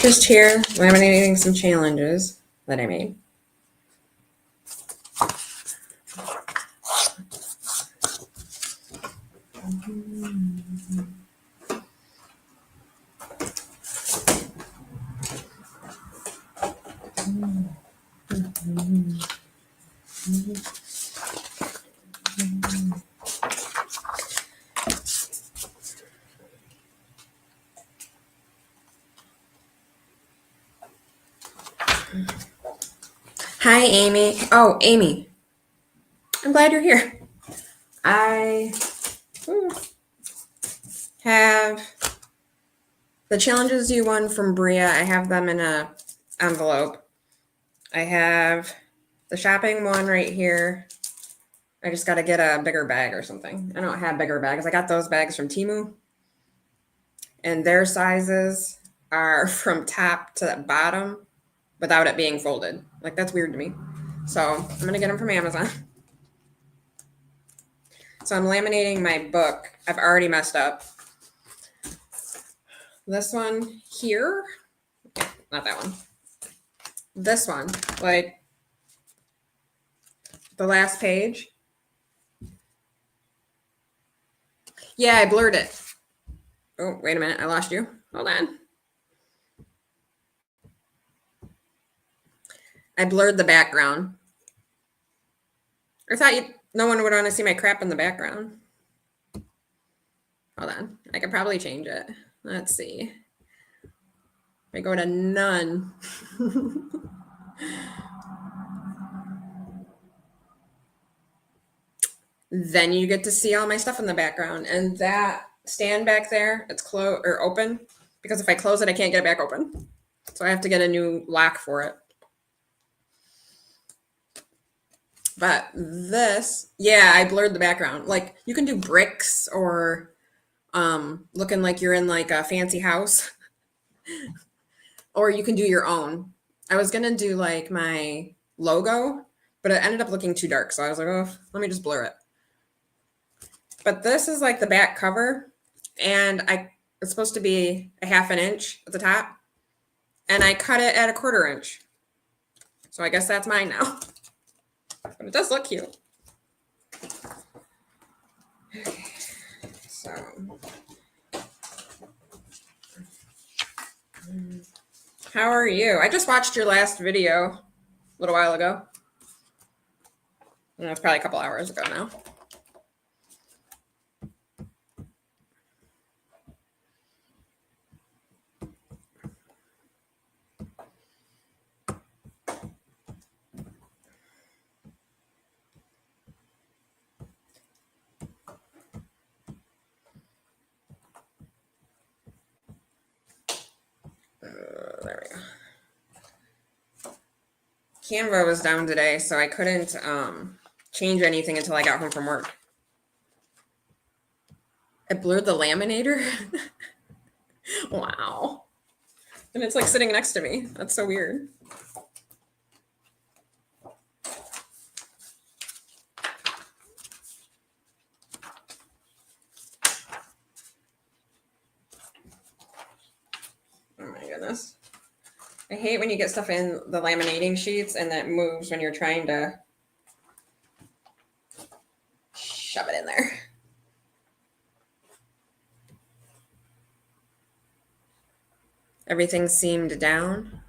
just here laminating some challenges that I made. Hi, Amy. Oh, Amy. I'm glad you're here. I have the challenges you won from Bria. I have them in a envelope. I have the shopping one right here. I just got to get a bigger bag or something. I don't have bigger bags. I got those bags from Temu. And their sizes are from top to bottom without it being folded. Like, that's weird to me. So I'm going to get them from Amazon. So I'm laminating my book. I've already messed up. This one here, not that one. This one, like the last page. Yeah, I blurred it. Oh, wait a minute. I lost you. Hold on. I blurred the background. I thought no one would want to see my crap in the background. Hold on. I could probably change it. Let's see. If I go to none. Then you get to see all my stuff in the background. And that stand back there, it's closed or open, because if I close it, I can't get it back open. So I have to get a new lock for it. But this, yeah, I blurred the background. Like, you can do bricks or looking like you're in like a fancy house. Or you can do your own. I was gonna do like my logo, but it ended up looking too dark. So I was like, oh, let me just blur it. But this is like the back cover, and it's supposed to be a 1/2 inch at the top, and I cut it at 1/4 inch. So I guess that's mine now. But it does look cute. Okay, so how are you? I just watched your last video a little while ago. It's probably a couple hours ago now. There we go. Canva was down today, so I couldn't change anything until I got home from work. I blurred the laminator. Wow. And it's like sitting next to me. That's so weird. Oh my goodness. I hate when you get stuff in the laminating sheets and that moves when you're trying to shove it in there. Everything seamed down.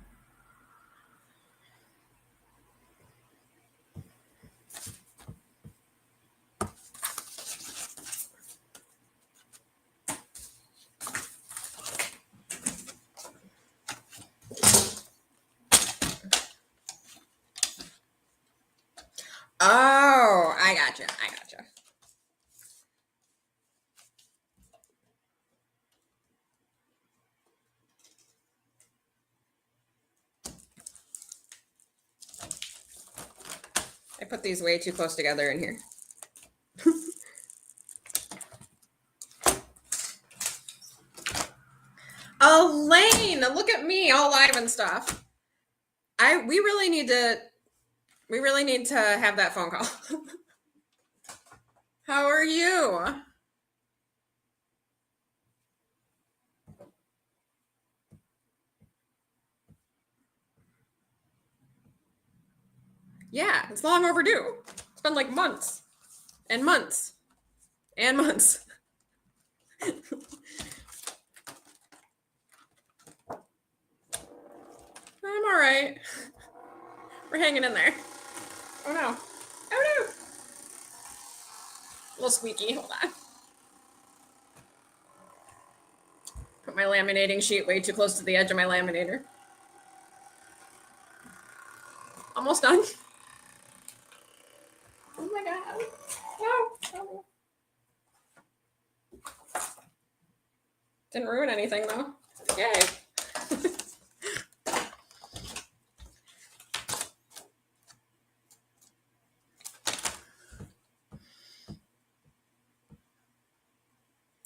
Oh, I gotcha. I put these way too close together in here. Elaine, look at me, all live and stuff. We really need to have that phone call. How are you? it's long overdue. It's been like months and months and months. I'm all right. We're hanging in there. Oh no. Oh no. A little squeaky. Hold on. Put my laminating sheet way too close to the edge of my laminator. Almost done. Oh my god. Oh. Didn't ruin anything though. Yay.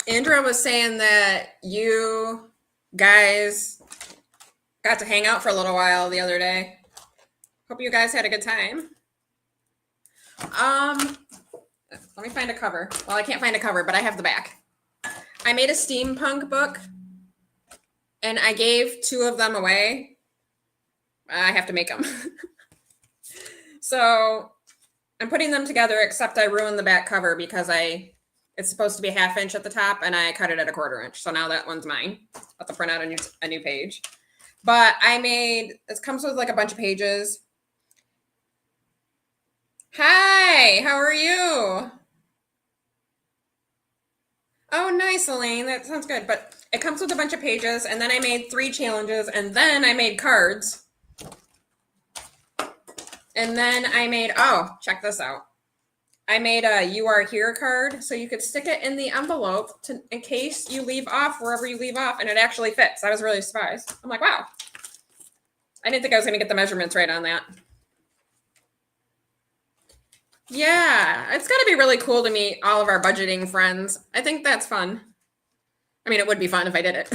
Andrea was saying that you guys got to hang out for a little while the other day. Hope you guys had a good time. Let me find a cover. Well, I can't find a cover, but I have the back. I made a steampunk book, and I gave 2 of them away. I have to make them. So I'm putting them together, except I ruined the back cover because it's supposed to be a 1/2 inch at the top, and I cut it at a 1/4 inch. So now that one's mine. I'll have to print out a new page. But it comes with like a bunch of pages. Hi, how are you? Oh, nice, Elaine. That sounds good. But it comes with a bunch of pages, and then I made 3 challenges, and then I made cards. And then I made, check this out. I made a "You Are Here" card, so you could stick it in the envelope in case you leave off wherever you leave off, and it actually fits. I was really surprised. I'm like, wow. I didn't think I was going to get the measurements right on that. Yeah, it's got to be really cool to meet all of our budgeting friends. I think that's fun. I mean, it would be fun if I did it.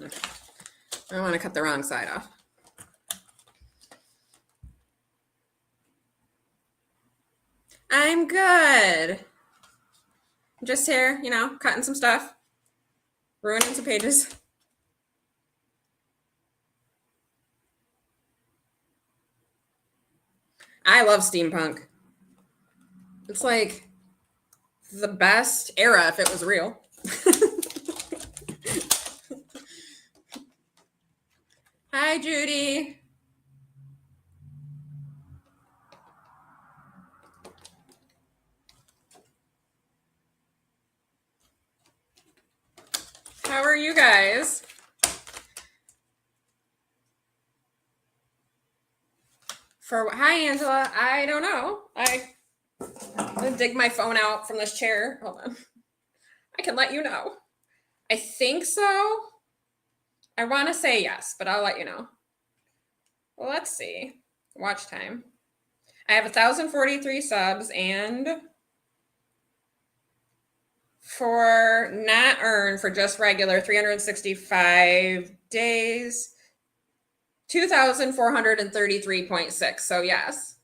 Okay. I don't want to cut the wrong side off. I'm good. I'm just here, cutting some stuff, ruining some pages. I love steampunk. It's like the best era if it was real. Hi, Judy. How are you guys? Hi, Angela. I don't know. I'm gonna dig my phone out from this chair. Hold on. I can let you know. I think so. I want to say yes, but I'll let you know. Well, let's see. Watch time. I have 1,043 subs, and for not earned, for just regular, 365 days, 2,433.6. So yes.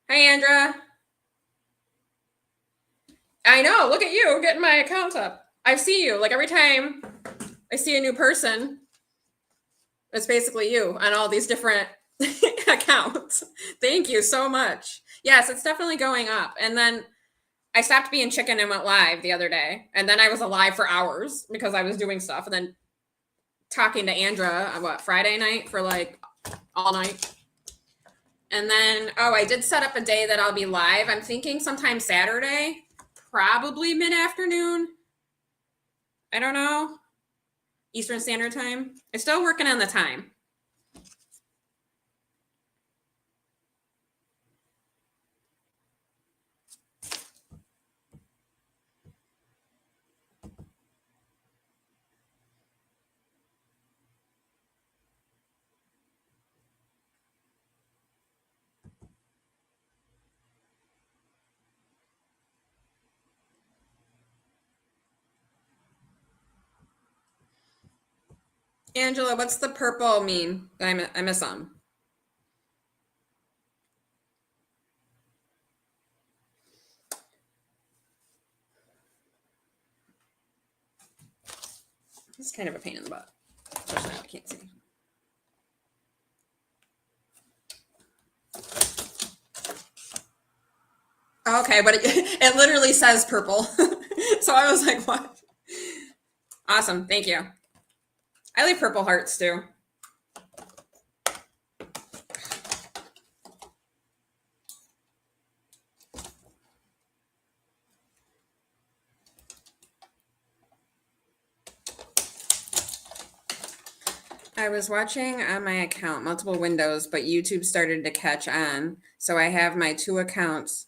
Hi, Andra. I know. Look at you getting my account up. I see you. Like every time I see a new person, it's basically you on all these different accounts. Thank you so much. Yes, it's definitely going up. And then I stopped being chicken and went live the other day. And then I was alive for hours because I was doing stuff. And then talking to Andra on Friday night for like all night. And then, I did set up a day that I'll be live. I'm thinking sometime Saturday, probably mid-afternoon. I don't know. Eastern Standard Time. I'm still working on the time. Angela, what's the purple mean? I miss some. It's kind of a pain in the butt. Especially I can't see. Okay, but it literally says purple. So I was like, what? Awesome. Thank you. I like purple hearts too. I was watching on my account multiple windows, but YouTube started to catch on. So I have my 2 accounts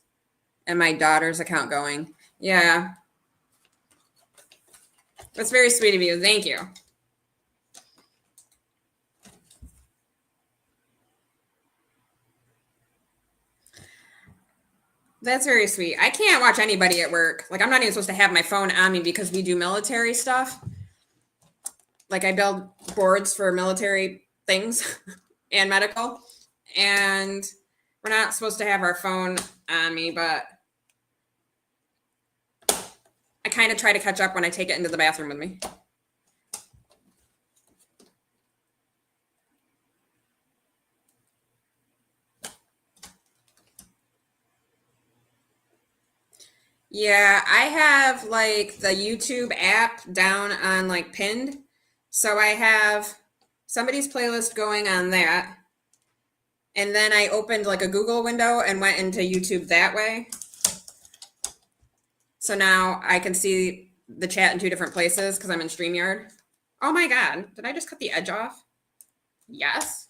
and my daughter's account going. Yeah. That's very sweet of you. Thank you. That's very sweet. I can't watch anybody at work. Like, I'm not even supposed to have my phone on me because we do military stuff. Like, I build boards for military things and medical. And we're not supposed to have our phone on me, but I kind of try to catch up when I take it into the bathroom with me. Yeah, I have like the YouTube app down on like pinned. So I have somebody's playlist going on that. And then I opened like a Google window and went into YouTube that way. So now I can see the chat in 2 different places because I'm in StreamYard. Oh my God, did I just cut the edge off? Yes.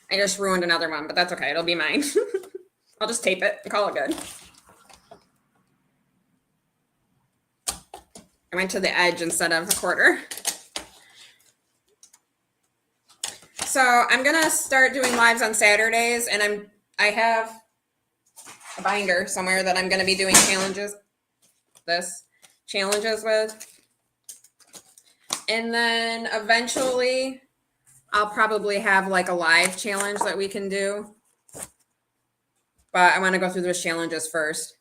I just ruined another one, but that's okay. It'll be mine. I'll just tape it and call it good. I went to the edge instead of a quarter. So I'm gonna start doing lives on Saturdays, and I have a binder somewhere that I'm gonna be doing challenges with. And then eventually I'll probably have like a live challenge that we can do. But I want to go through those challenges first.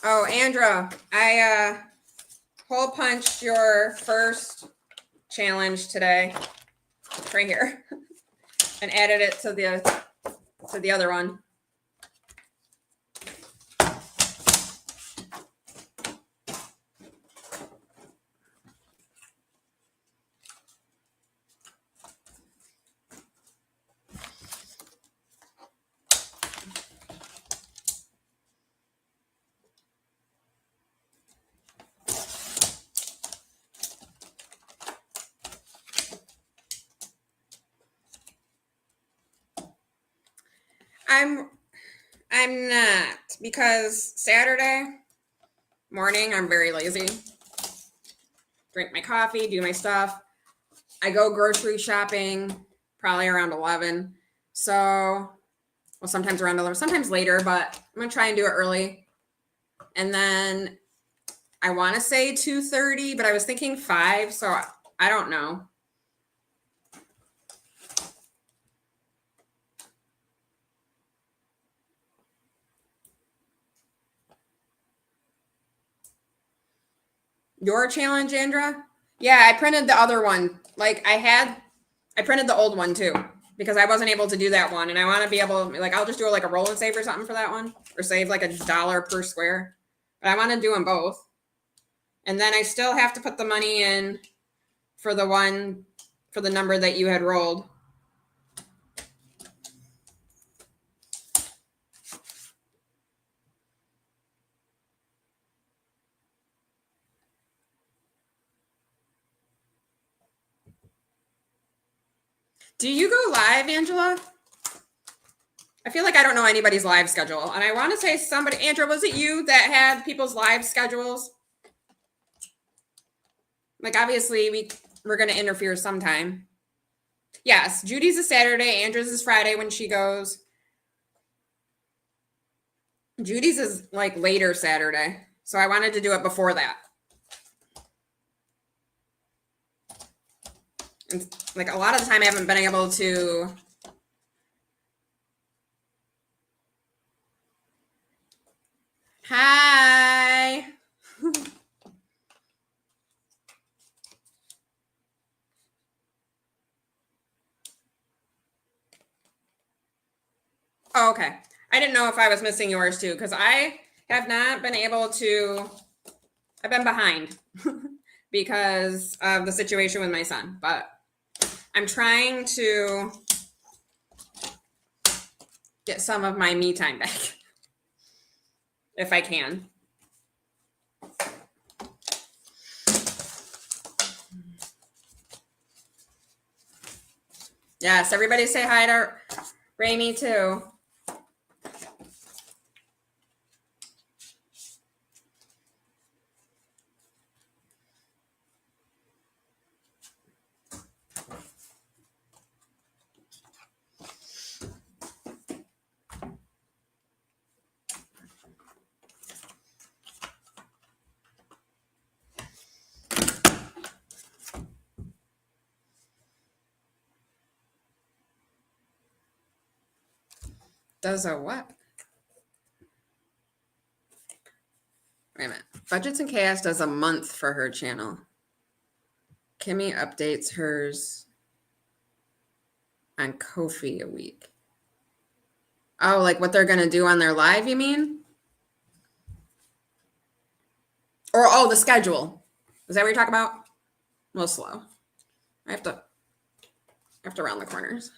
Oh, Andra, I hole punched your first challenge today, right here, and added it to the other one. I'm not, because Saturday morning I'm very lazy. Drink my coffee, do my stuff. I go grocery shopping probably around 11. So, well, sometimes around 11, sometimes later, but I'm gonna try and do it early. And then I want to say 2:30, but I was thinking 5, so I don't know. Your challenge, Andra? Yeah, I printed the other one. Like I printed the old one too because I wasn't able to do that one, and I want to be able to, like, I'll just do like a roll and save or something for that one, or save like $1 per square. But I want to do them both, and then I still have to put the money in for the number that you had rolled. Do you go live, Angela? I feel like I don't know anybody's live schedule. And I want to say somebody, Andrew, was it you that had people's live schedules? Like, obviously, we're going to interfere sometime. Yes, Judy's a Saturday. Andrew's is Friday when she goes. Judy's is like later Saturday, so I wanted to do it before that. And like a lot of the time I haven't been able to. Hi. Oh, okay. I didn't know if I was missing yours too, because I have not been able to. I've been behind because of the situation with my son, but I'm trying to get some of my me time back if I can. Yes, everybody say hi to Raimi too. Does a what? Wait a minute. Budgets and Chaos does a month for her channel. Kimmy updates hers on Ko-fi a week. Oh, like what they're gonna do on their live, you mean? Or oh, the schedule. Is that what you're talking about? A little slow. I have to round the corners.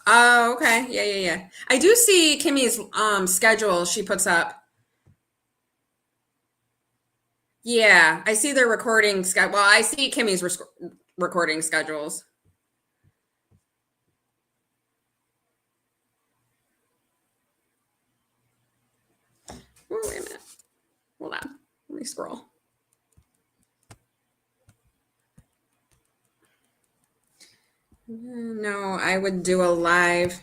Oh, okay. Yeah. I do see Kimmy's schedule she puts up. Yeah, I see their recording schedule. Well, I see Kimmy's recording schedules. Ooh, wait a minute. Hold on. Let me scroll. No, I would do a live.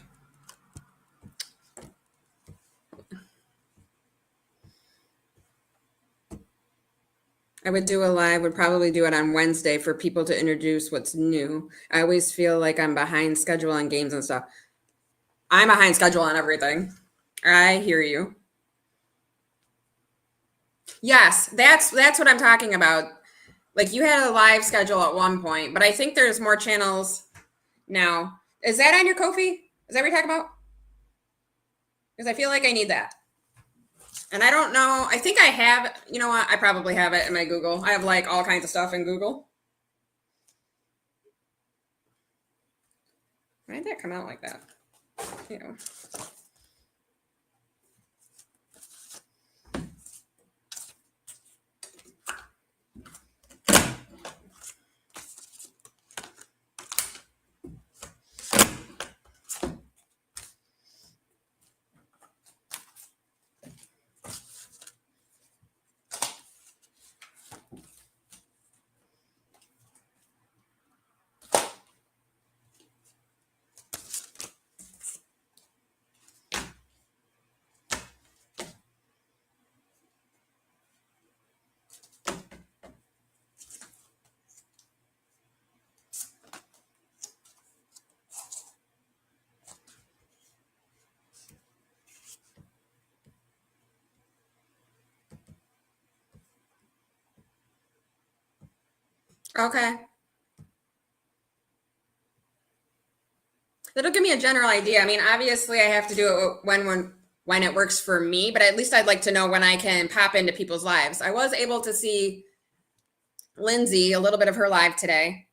Would probably do it on Wednesday for people to introduce what's new. I always feel like I'm behind schedule on games and stuff. I'm behind schedule on everything. I hear you. Yes, that's what I'm talking about. Like you had a live schedule at one point, but I think there's more channels now. Is that on your Ko-fi? Is that what you're talking about? Because I feel like I need that. And I don't know. I think I have, you know what? I probably have it in my Google. I have like all kinds of stuff in Google. Why did that come out like that? You know. Okay. That'll give me a general idea. I mean, obviously, I have to do it when it works for me, but at least I'd like to know when I can pop into people's lives. I was able to see Lindsay a little bit of her live today.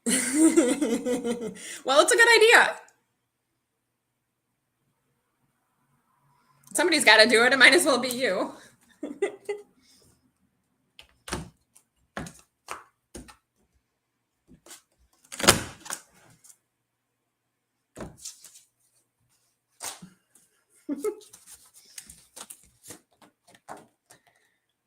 Well, it's a good idea. Somebody's got to do it. It might as well be you.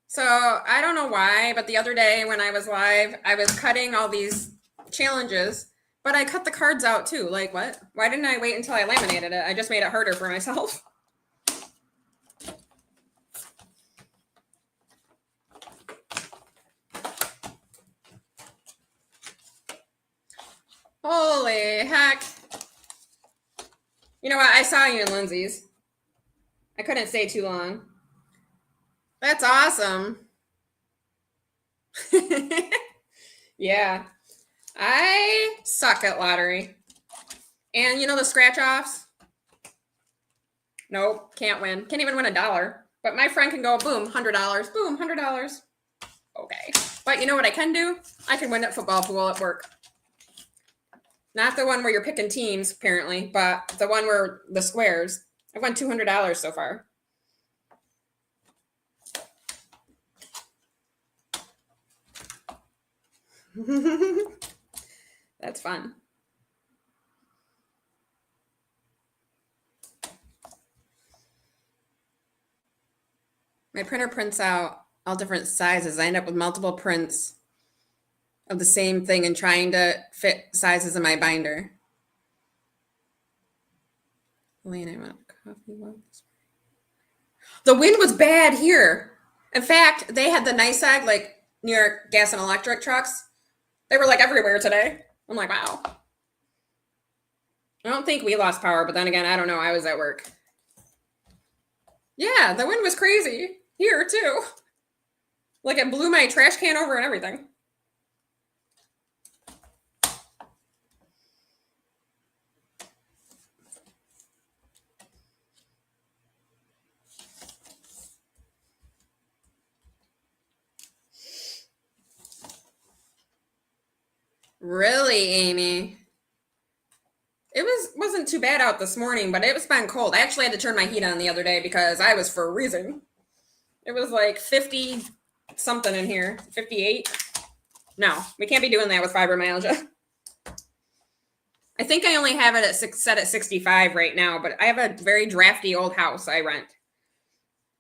So I don't know why, but the other day when I was live, I was cutting all these challenges But I cut the cards out too. Like what? Why didn't I wait until I laminated it? I just made it harder for myself. Holy heck. You know what? I saw you in Lindsay's. I couldn't stay too long. That's awesome. Yeah. I suck at lottery. And you know the scratch offs? Nope, can't win. Can't even win $1. But my friend can go boom, $100, boom, $100. Okay. But you know what I can do? I can win at football pool at work. Not the one where you're picking teams, apparently, but the one where the squares. I've won $200 so far. That's fun. My printer prints out all different sizes. I end up with multiple prints of the same thing and trying to fit sizes in my binder. Elaine, I want coffee. The wind was bad here. In fact, they had the NYSEG, like New York Gas and Electric trucks. They were like everywhere today. I'm like, wow. I don't think we lost power, but then again, I don't know. I was at work. Yeah, the wind was crazy here too. Like it blew my trash can over and everything. Really, Amy? It wasn't too bad out this morning, but it was been cold. I actually had to turn my heat on the other day because I was freezing. It was like 50 something in here, 58. No, we can't be doing that with fibromyalgia. I think I only have it at set at 65 right now, but I have a very drafty old house I rent.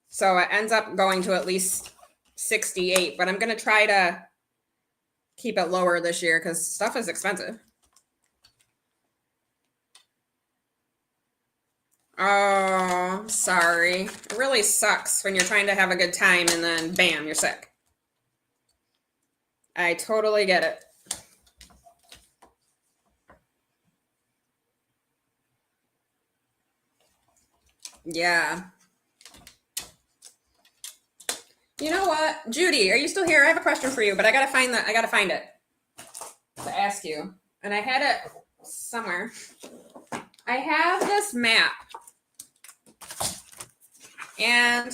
So it ends up going to at least 68, but I'm going to try to keep it lower this year because stuff is expensive. Oh, sorry. It really sucks when you're trying to have a good time and then bam, you're sick. I totally get it. Yeah. You know what? Judy, are you still here? I have a question for you, but I gotta find it to ask you. And I had it somewhere. I have this map. And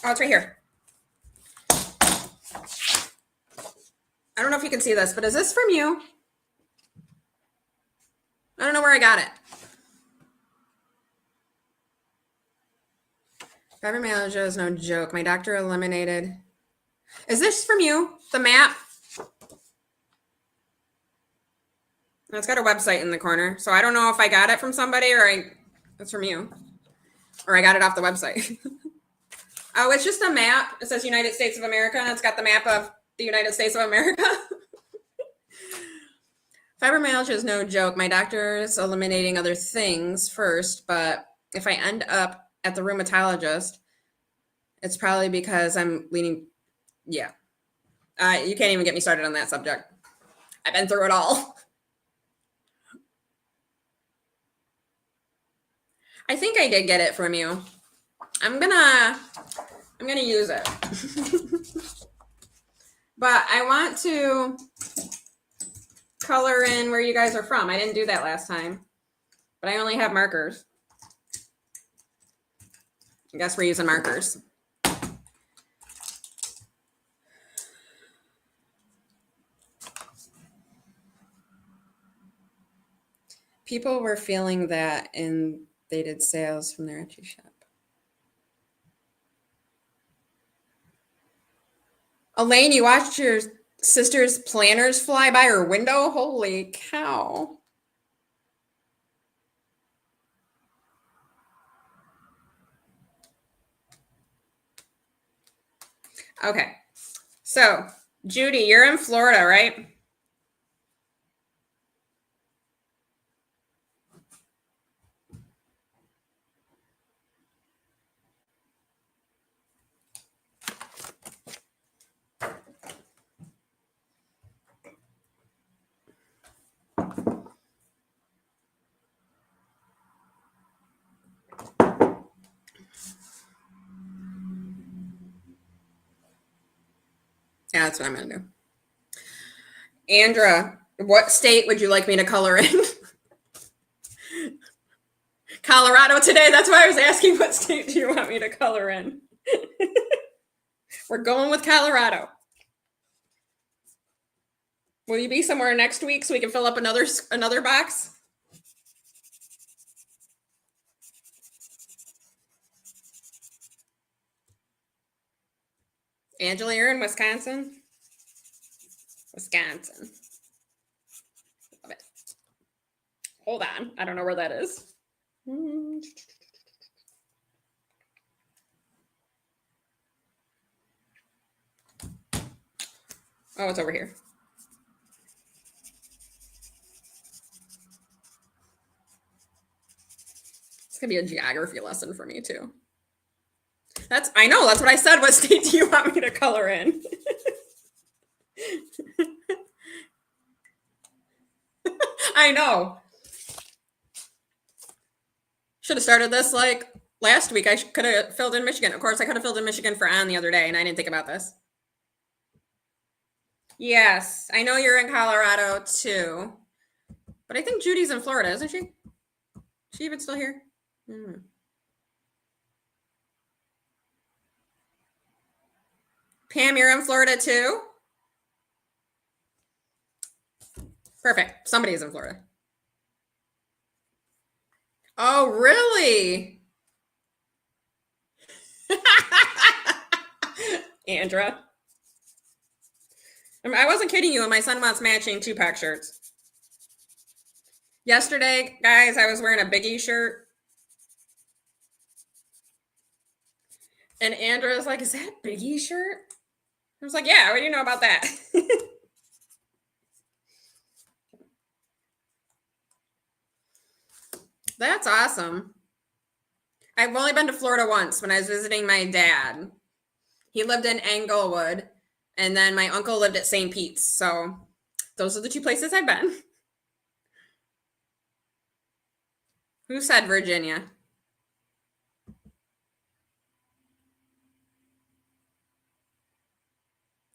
oh, it's right here. I don't know if you can see this, but is this from you? I don't know where I got it. Fibromyalgia is no joke. My doctor eliminated. Is this from you? The map? It's got a website in the corner. So I don't know if I got it from somebody or it's from you. Or I got it off the website. Oh, it's just a map. It says United States of America, and it's got the map of the United States of America. Fibromyalgia is no joke. My doctor is eliminating other things first, but if I end up at the rheumatologist, it's probably because I'm leaning. Yeah. You can't even get me started on that subject. I've been through it all. I think I did get it from you. I'm gonna use it. But I want to color in where you guys are from. I didn't do that last time, but I only have markers. I guess we're using markers. People were feeling that and they did sales from their Etsy shop. Elaine, you watched your sister's planners fly by her window? Holy cow. Okay. So, Judy, you're in Florida, right? Yeah, that's what I'm gonna do. Andra, what state would you like me to color in? Colorado today. That's why I was asking what state do you want me to color in? We're going with Colorado. Will you be somewhere next week so we can fill up another box? Angela, you're in Wisconsin? Wisconsin. Love it. Hold on. I don't know where that is. Oh, it's over here. It's going to be a geography lesson for me, too. I know. That's what I said. What state do you want me to color in? I know. Should have started this like last week. I could have filled in Michigan. Of course, I could have filled in Michigan for on the other day, and I didn't think about this. Yes, I know you're in Colorado too, but I think Judy's in Florida, isn't she? Is she even still here? Pam, you're in Florida too? Perfect. Somebody's in Florida. Oh, really? Andra. I wasn't kidding you, and my son wants matching Tupac shirts. Yesterday, guys, I was wearing a Biggie shirt. And Andra was like, "Is that a Biggie shirt?" I was like, "Yeah, what do you know about that?" That's awesome. I've only been to Florida once when I was visiting my dad. He lived in Englewood, and then my uncle lived at St. Pete's. So those are the two places I've been. Who said Virginia?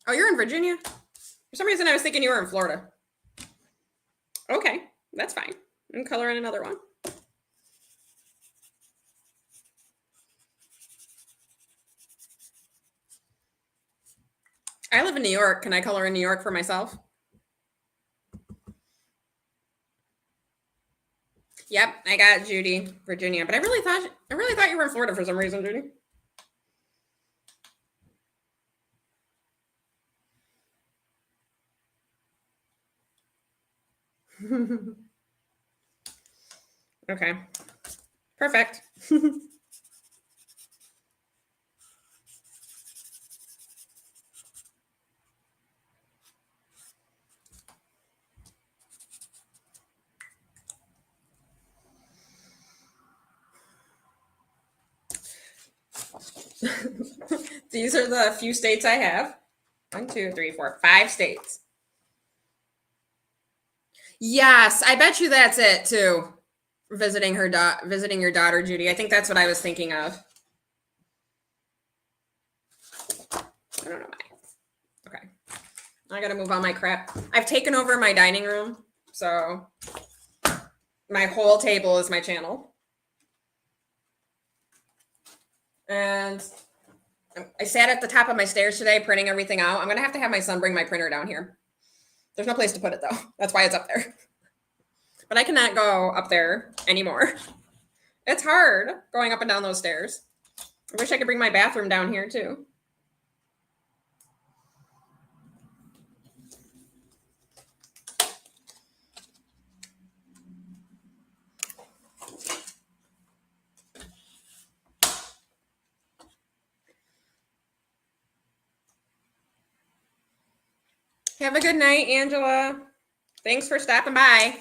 Oh, you're in Virginia? For some reason, I was thinking you were in Florida. Okay, that's fine. I'm coloring another one. I live in New York. Can I color in New York for myself? Yep, I got Judy, Virginia. But I really thought you were in Florida for some reason, Judy. Okay. Perfect. These are the few states I have. 1, 2, 3, 4, 5 states. Yes, I bet you that's it too. Visiting your daughter, Judy. I think that's what I was thinking of. I don't know why. Okay. I gotta move all my crap. I've taken over my dining room, so my whole table is my channel. And I sat at the top of my stairs today printing everything out. I'm gonna have to have my son bring my printer down here. There's no place to put it though. That's why it's up there. But I cannot go up there anymore. It's hard going up and down those stairs. I wish I could bring my bathroom down here too. Have a good night, Angela. Thanks for stopping by.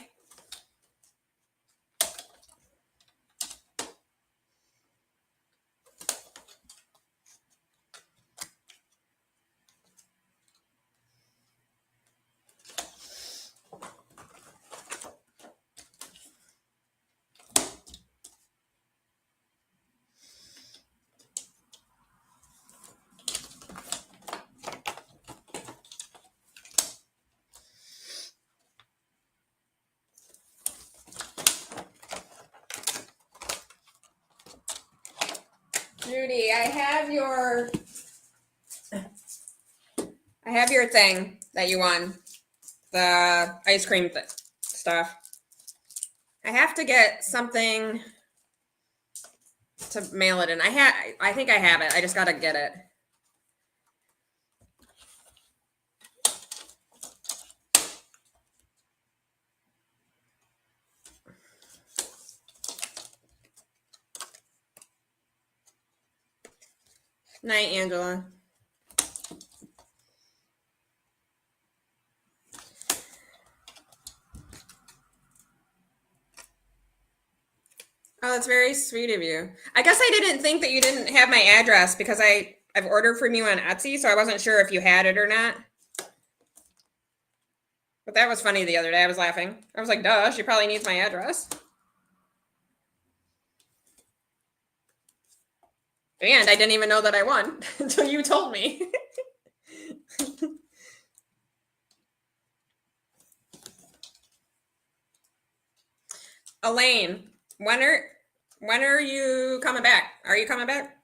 Judy, I have your thing that you won. The ice cream stuff. I have to get something to mail it in. I think I have it. I just gotta get it. Night, Angela. Oh, that's very sweet of you. I guess I didn't think that you didn't have my address because I've ordered from you on Etsy, so I wasn't sure if you had it or not. But that was funny the other day. I was laughing. I was like, duh, she probably needs my address. And I didn't even know that I won until you told me. Elaine, when are you coming back? Are you coming back?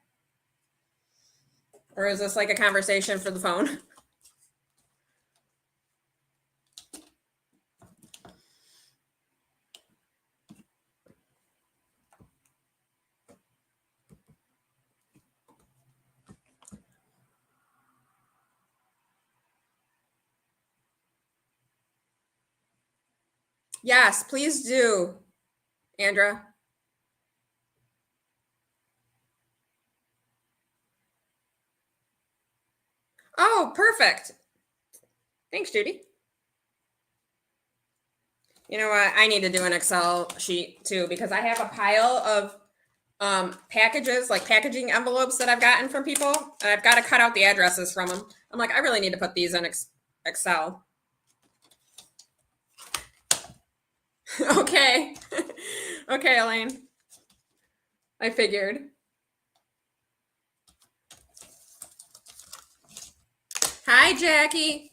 Or is this like a conversation for the phone? Yes, please do, Andra. Oh, perfect. Thanks, Judy. You know what? I need to do an Excel sheet too because I have a pile of packages, like packaging envelopes that I've gotten from people, and I've got to cut out the addresses from them. I'm like, I really need to put these in Excel. Okay. Okay, Elaine. I figured. Hi, Jackie.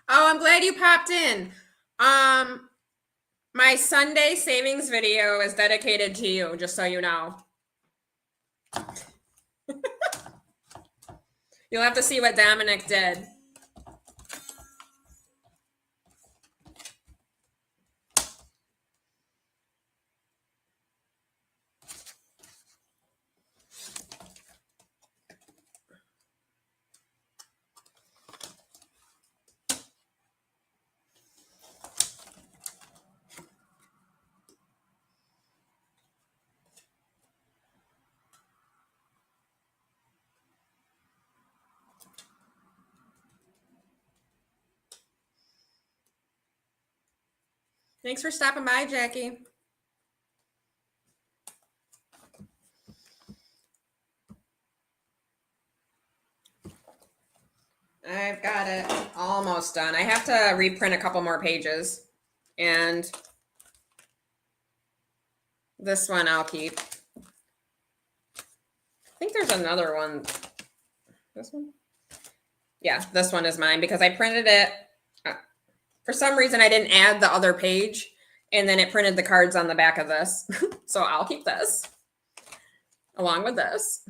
Oh, I'm glad you popped in. My Sunday savings video is dedicated to you, just so you know. You'll have to see what Dominic did. Thanks for stopping by, Jackie. I've got it almost done. I have to reprint a couple more pages. And this one I'll keep. I think there's another one. This one? Yeah, this one is mine because I printed it. For some reason, I didn't add the other page, and then it printed the cards on the back of this. So I'll keep this along with this.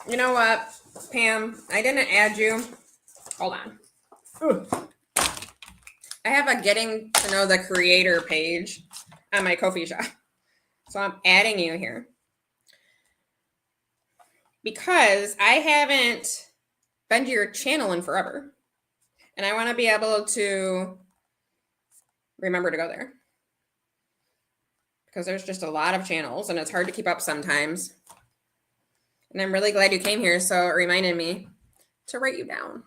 You know what, Pam? I didn't add you. Hold on. Ooh. I have a getting to know the creator page on my Ko-fi shop. So I'm adding you here. Because I haven't been to your channel in forever. And I want to be able to remember to go there. Because there's just a lot of channels and it's hard to keep up sometimes. And I'm really glad you came here, so it reminded me to write you down.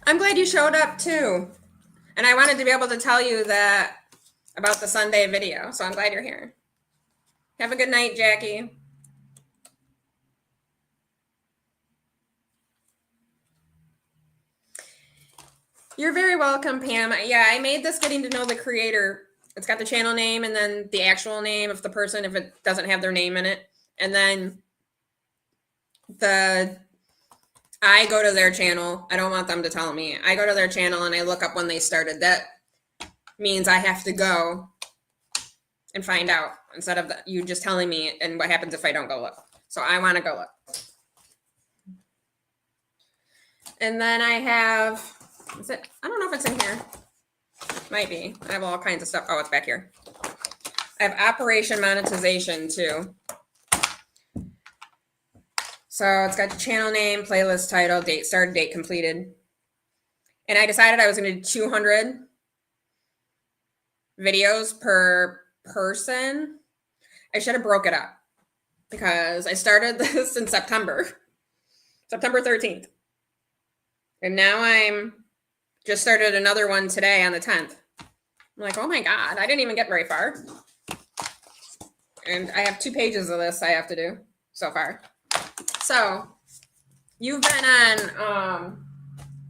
I'm glad you showed up too. And I wanted to be able to tell you that about the Sunday video, so I'm glad you're here. Have a good night, Jackie. You're very welcome, Pam. Yeah, I made this getting to know the creator. It's got the channel name and then the actual name of the person if it doesn't have their name in it. And then I go to their channel. I don't want them to tell me. I go to their channel and I look up when they started. That means I have to go and find out instead of you just telling me and what happens if I don't go look. So I want to go look. And then I have, is it? I don't know if it's in here. Might be. I have all kinds of stuff. Oh, it's back here. I have Operation Monetization too. So it's got the channel name, playlist title, date started, date completed. And I decided I was going to do 200 videos per person. I should have broke it up because I started this in September 13th. And now I'm just started another one today on the 10th. I'm like, oh my God, I didn't even get very far. And I have 2 pages of this I have to do so far. So you've been on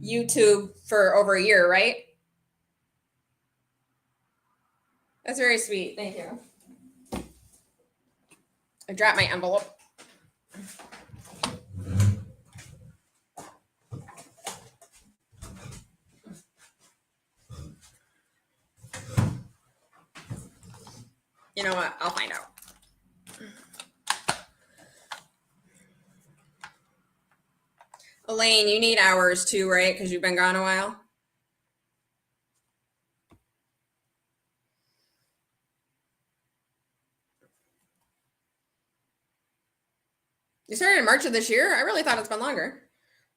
YouTube for over a year, right? That's very sweet. Thank you. I dropped my envelope. You know what? I'll find out. Elaine, you need hours too, right? Because you've been gone a while. You started in March of this year? I really thought it's been longer.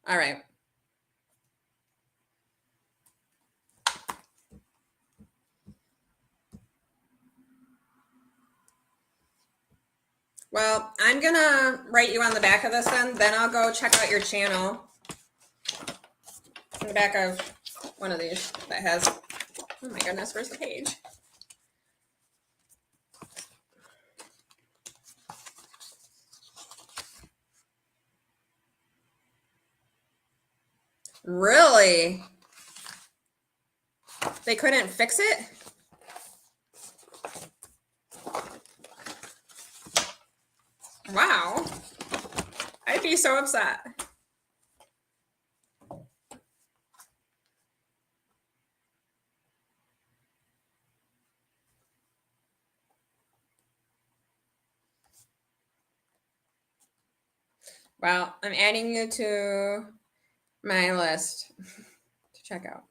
All right. Well, I'm going to write you on the back of this then I'll go check out your channel. On the back of one of these that has, oh my goodness, where's the page? Really? They couldn't fix it? Wow. I'd be so upset. Well, I'm adding you to my list to check out.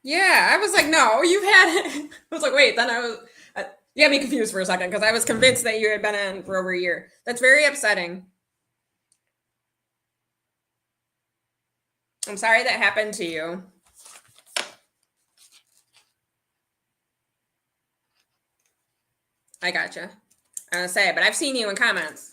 Yeah, I was like, no, you've had it. I was like, wait, then you got me confused for a second because I was convinced that you had been on for over a year. That's very upsetting. I'm sorry that happened to you. I gotcha. I was gonna say, but I've seen you in comments.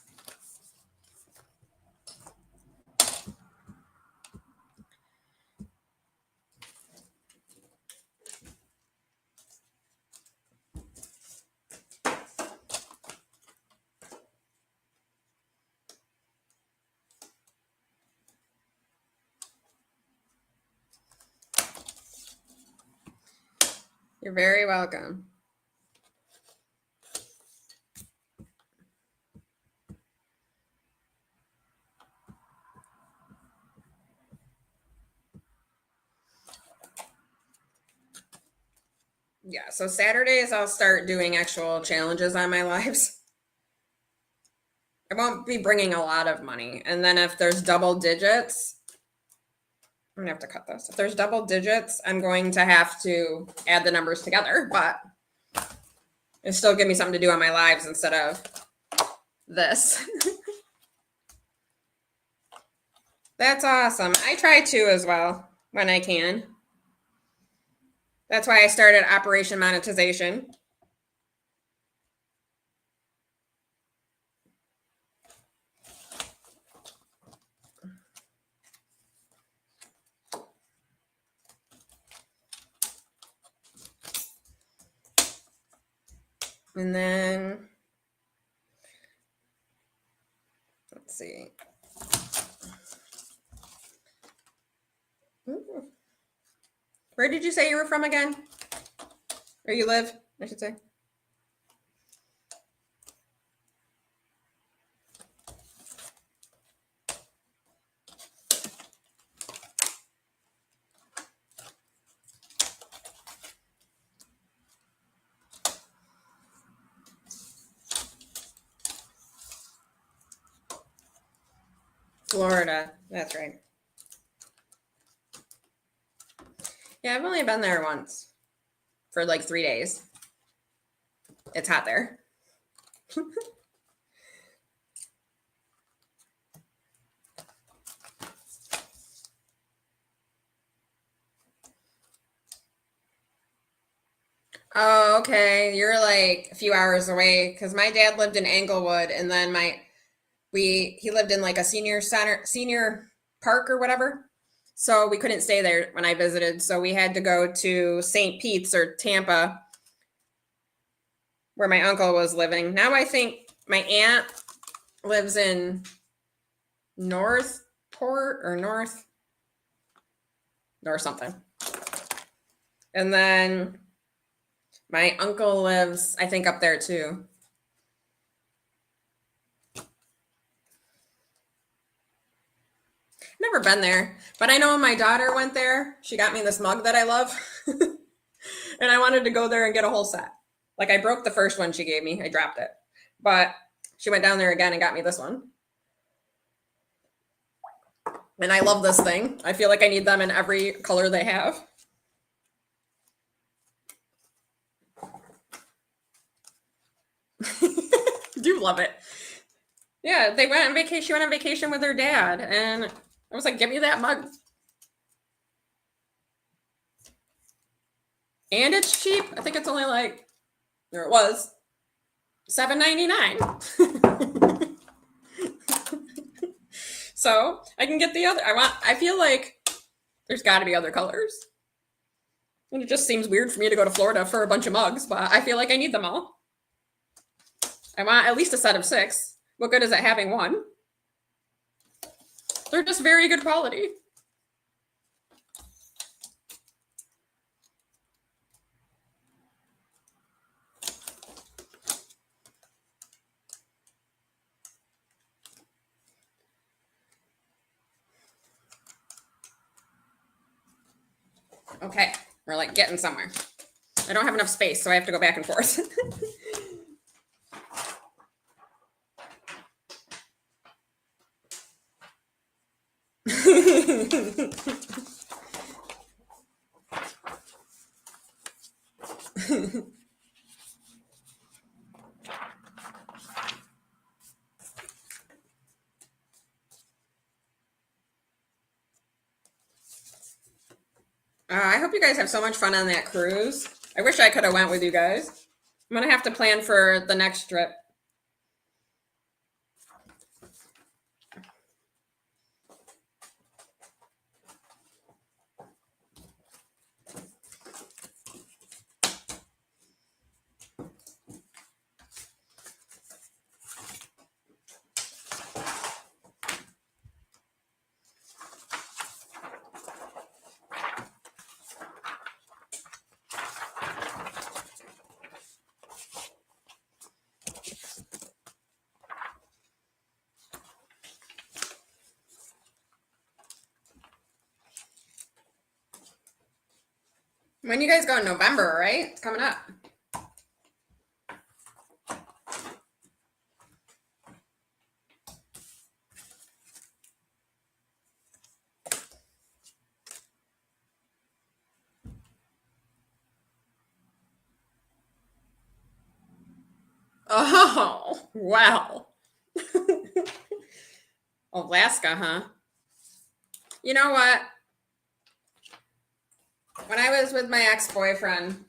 You're very welcome. Yeah, so Saturdays I'll start doing actual challenges on my lives. I won't be bringing a lot of money. And then if there's double digits, I'm gonna have to cut this. If there's double digits, I'm going to have to add the numbers together, but it still give me something to do on my lives instead of this. That's awesome. I try to as well when I can. That's why I started Operation Monetization. And then, let's see. Ooh. Where did you say you were from again? Where you live, I should say. Florida, that's right. Yeah, I've only been there once for like 3 days. It's hot there. Oh, okay. You're like a few hours away because my dad lived in Englewood, and then he lived in like a senior park or whatever. So we couldn't stay there when I visited. So we had to go to St. Pete's or Tampa, where my uncle was living. Now I think my aunt lives in Northport or North something. And then my uncle lives, I think, up there too. Never been there, but I know when my daughter went there, she got me this mug that I love. And I wanted to go there and get a whole set. Like I broke the first one she gave me, I dropped it. But she went down there again and got me this one. And I love this thing. I feel like I need them in every color they have. Do love it. Yeah, they went on vacation. She went on vacation with her dad, and I was like, "Give me that mug." And it's cheap. I think it's only like, there it was, $7.99. So I can get the other. I feel like there's got to be other colors. And it just seems weird for me to go to Florida for a bunch of mugs, but I feel like I need them all. I want at least a set of 6. What good is it having one? They're just very good quality. Okay, we're like getting somewhere. I don't have enough space, so I have to go back and forth. I hope you guys have so much fun on that cruise. I wish I could have went with you guys. I'm gonna have to plan for the next trip. When you guys go in November, right? It's coming up. Oh, wow. Alaska, huh? You know what? When I was with my ex-boyfriend,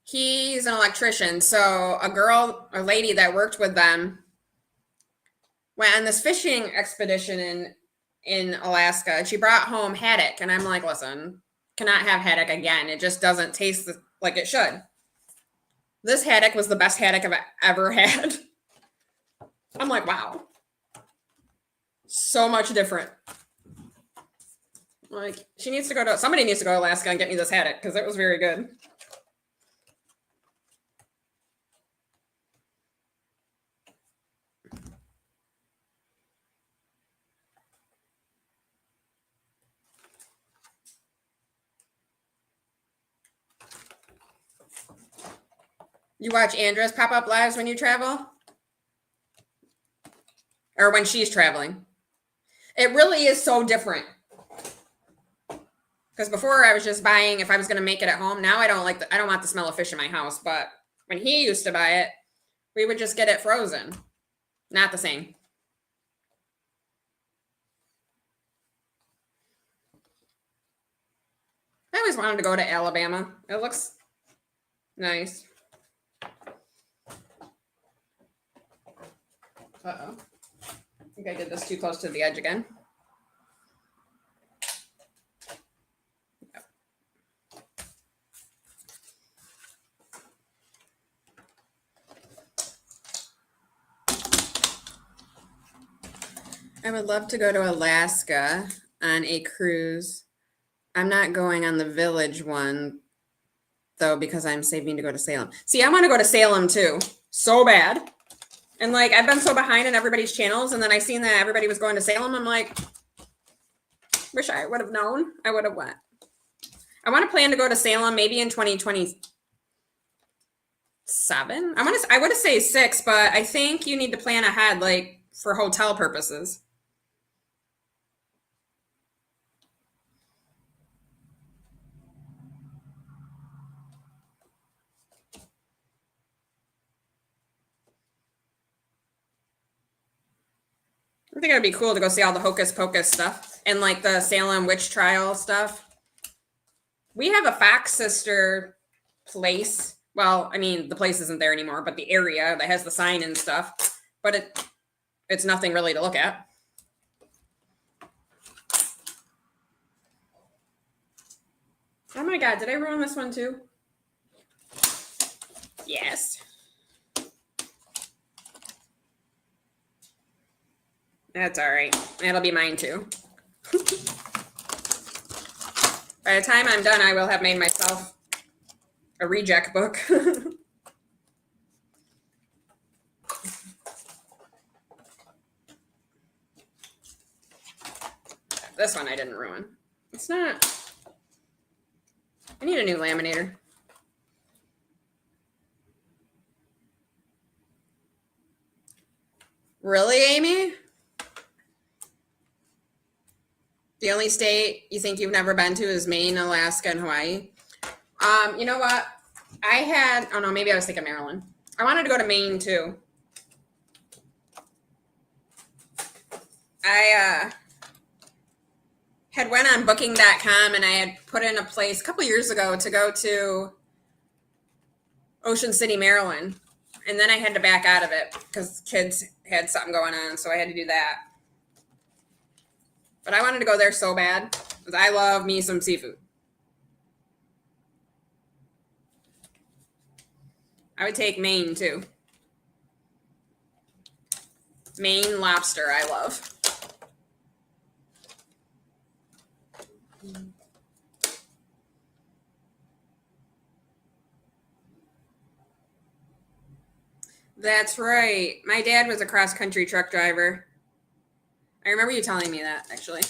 he's an electrician. So a lady that worked with them went on this fishing expedition in Alaska. She brought home haddock, and I'm like, listen, cannot have haddock again. It just doesn't taste like it should. This haddock was the best haddock I've ever had. I'm like, wow. So much different. Like, somebody needs to go to Alaska and get me this haddock because it was very good. You watch Andra's pop-up lives when you travel? Or when she's traveling? It really is so different. Because before I was just buying if I was going to make it at home. Now I don't want the smell of fish in my house. But when he used to buy it, we would just get it frozen. Not the same. I always wanted to go to Alabama. It looks nice. Uh-oh. I think I did this too close to the edge again. I would love to go to Alaska on a cruise. I'm not going on the Village one, though, because I'm saving to go to Salem. See, I want to go to Salem, too. So bad. And, like, I've been so behind in everybody's channels, and then I seen that everybody was going to Salem. I'm like, wish I would have known. I would have went. I want to plan to go to Salem maybe in 2027. I would say 6, but I think you need to plan ahead, like, for hotel purposes. I think it would be cool to go see all the Hocus Pocus stuff and like the Salem witch trial stuff. We have a Fox Sister place. Well, I mean, the place isn't there anymore, but the area that has the sign and stuff. But it's nothing really to look at. Oh my God, did I ruin this one too? Yes. That's all right. That'll be mine too. By the time I'm done, I will have made myself a reject book. This one I didn't ruin. It's not. I need a new laminator. Really, Amy? The only state you think you've never been to is Maine, Alaska, and Hawaii. You know what? Oh no, maybe I was thinking Maryland. I wanted to go to Maine too. I had went on booking.com and I had put in a place a couple years ago to go to Ocean City, Maryland. And then I had to back out of it because kids had something going on, so I had to do that. But I wanted to go there so bad because I love me some seafood. I would take Maine too. Maine lobster, I love. That's right. My dad was a cross-country truck driver. I remember you telling me that, actually.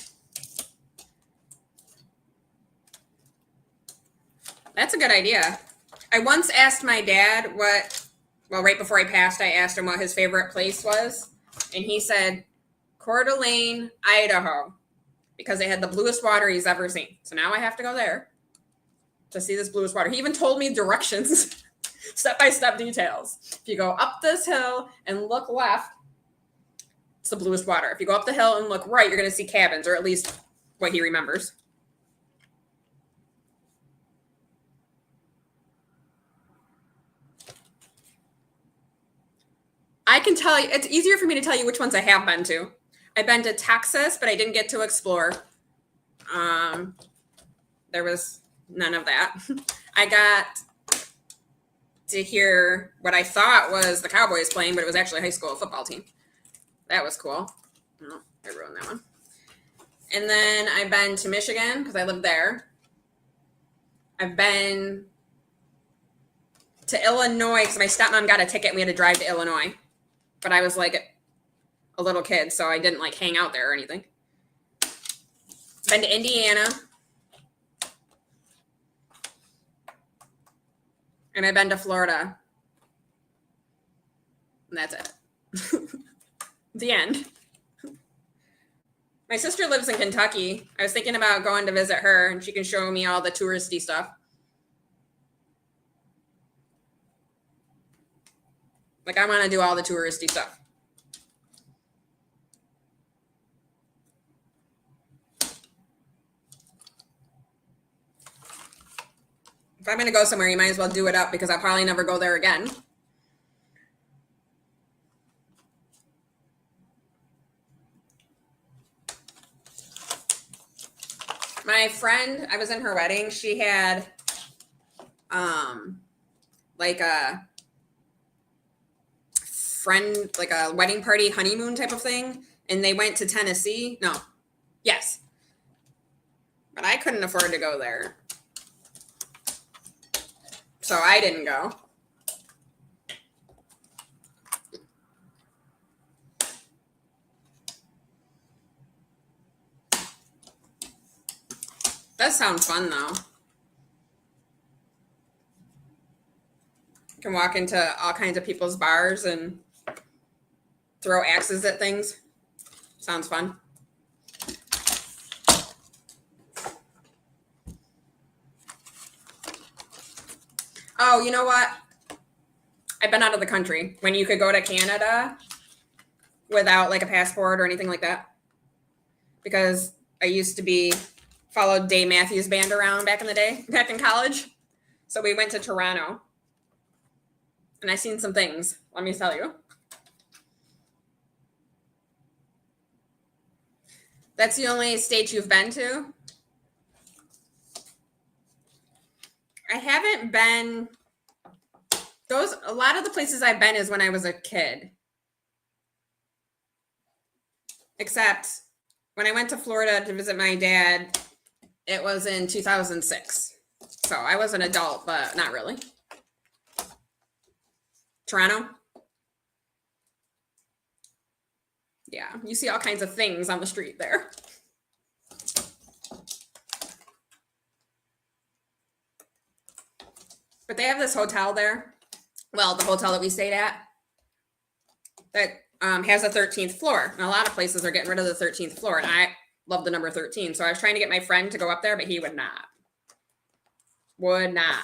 That's a good idea. I once asked my dad right before I passed, I asked him what his favorite place was. And he said, Coeur d'Alene, Idaho, because they had the bluest water he's ever seen. So now I have to go there to see this bluest water. He even told me directions, step-by-step details. If you go up this hill and look left, it's the bluest water. If you go up the hill and look right, you're going to see cabins, or at least what he remembers. I can tell you, it's easier for me to tell you which ones I have been to. I've been to Texas, but I didn't get to explore. There was none of that. I got to hear what I thought was the Cowboys playing, but it was actually a high school football team. That was cool. Oh, I ruined that one. And then I've been to Michigan because I lived there. I've been to Illinois because my stepmom got a ticket and we had to drive to Illinois. But I was like a little kid, so I didn't like hang out there or anything. Been to Indiana. And I've been to Florida. And that's it. The end. My sister lives in Kentucky. I was thinking about going to visit her and she can show me all the touristy stuff. Like, I want to do all the touristy stuff. If I'm going to go somewhere, you might as well do it up because I'll probably never go there again. My friend, I was in her wedding. She had like a friend, like a wedding party honeymoon type of thing. And they went to Tennessee. No. Yes. But I couldn't afford to go there. So I didn't go. That sounds fun though. You can walk into all kinds of people's bars and throw axes at things. Sounds fun. Oh, you know what? I've been out of the country when you could go to Canada without like a passport or anything like that. Because I used to followed Dave Matthews Band around back in the day, back in college. So we went to Toronto. And I seen some things, let me tell you. That's the only state you've been to? I haven't been, a lot of the places I've been is when I was a kid. Except when I went to Florida to visit my dad, it was in 2006. So I was an adult, but not really. Toronto? Yeah, you see all kinds of things on the street there. But they have this hotel there. Well, the hotel that we stayed at that has a 13th floor. And a lot of places are getting rid of the 13th floor. And I love the number 13. So I was trying to get my friend to go up there, but he would not. Would not.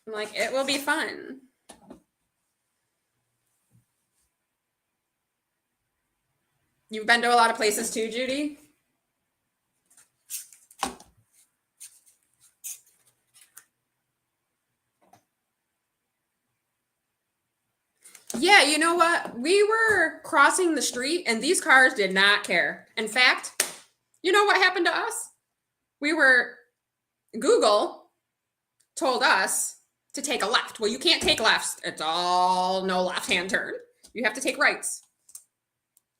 I'm like, it will be fun. You've been to a lot of places too, Judy? Yeah, you know what? We were crossing the street and these cars did not care. In fact, you know what happened to us? Google told us to take a left. Well, you can't take lefts. It's all no left-hand turn. You have to take rights.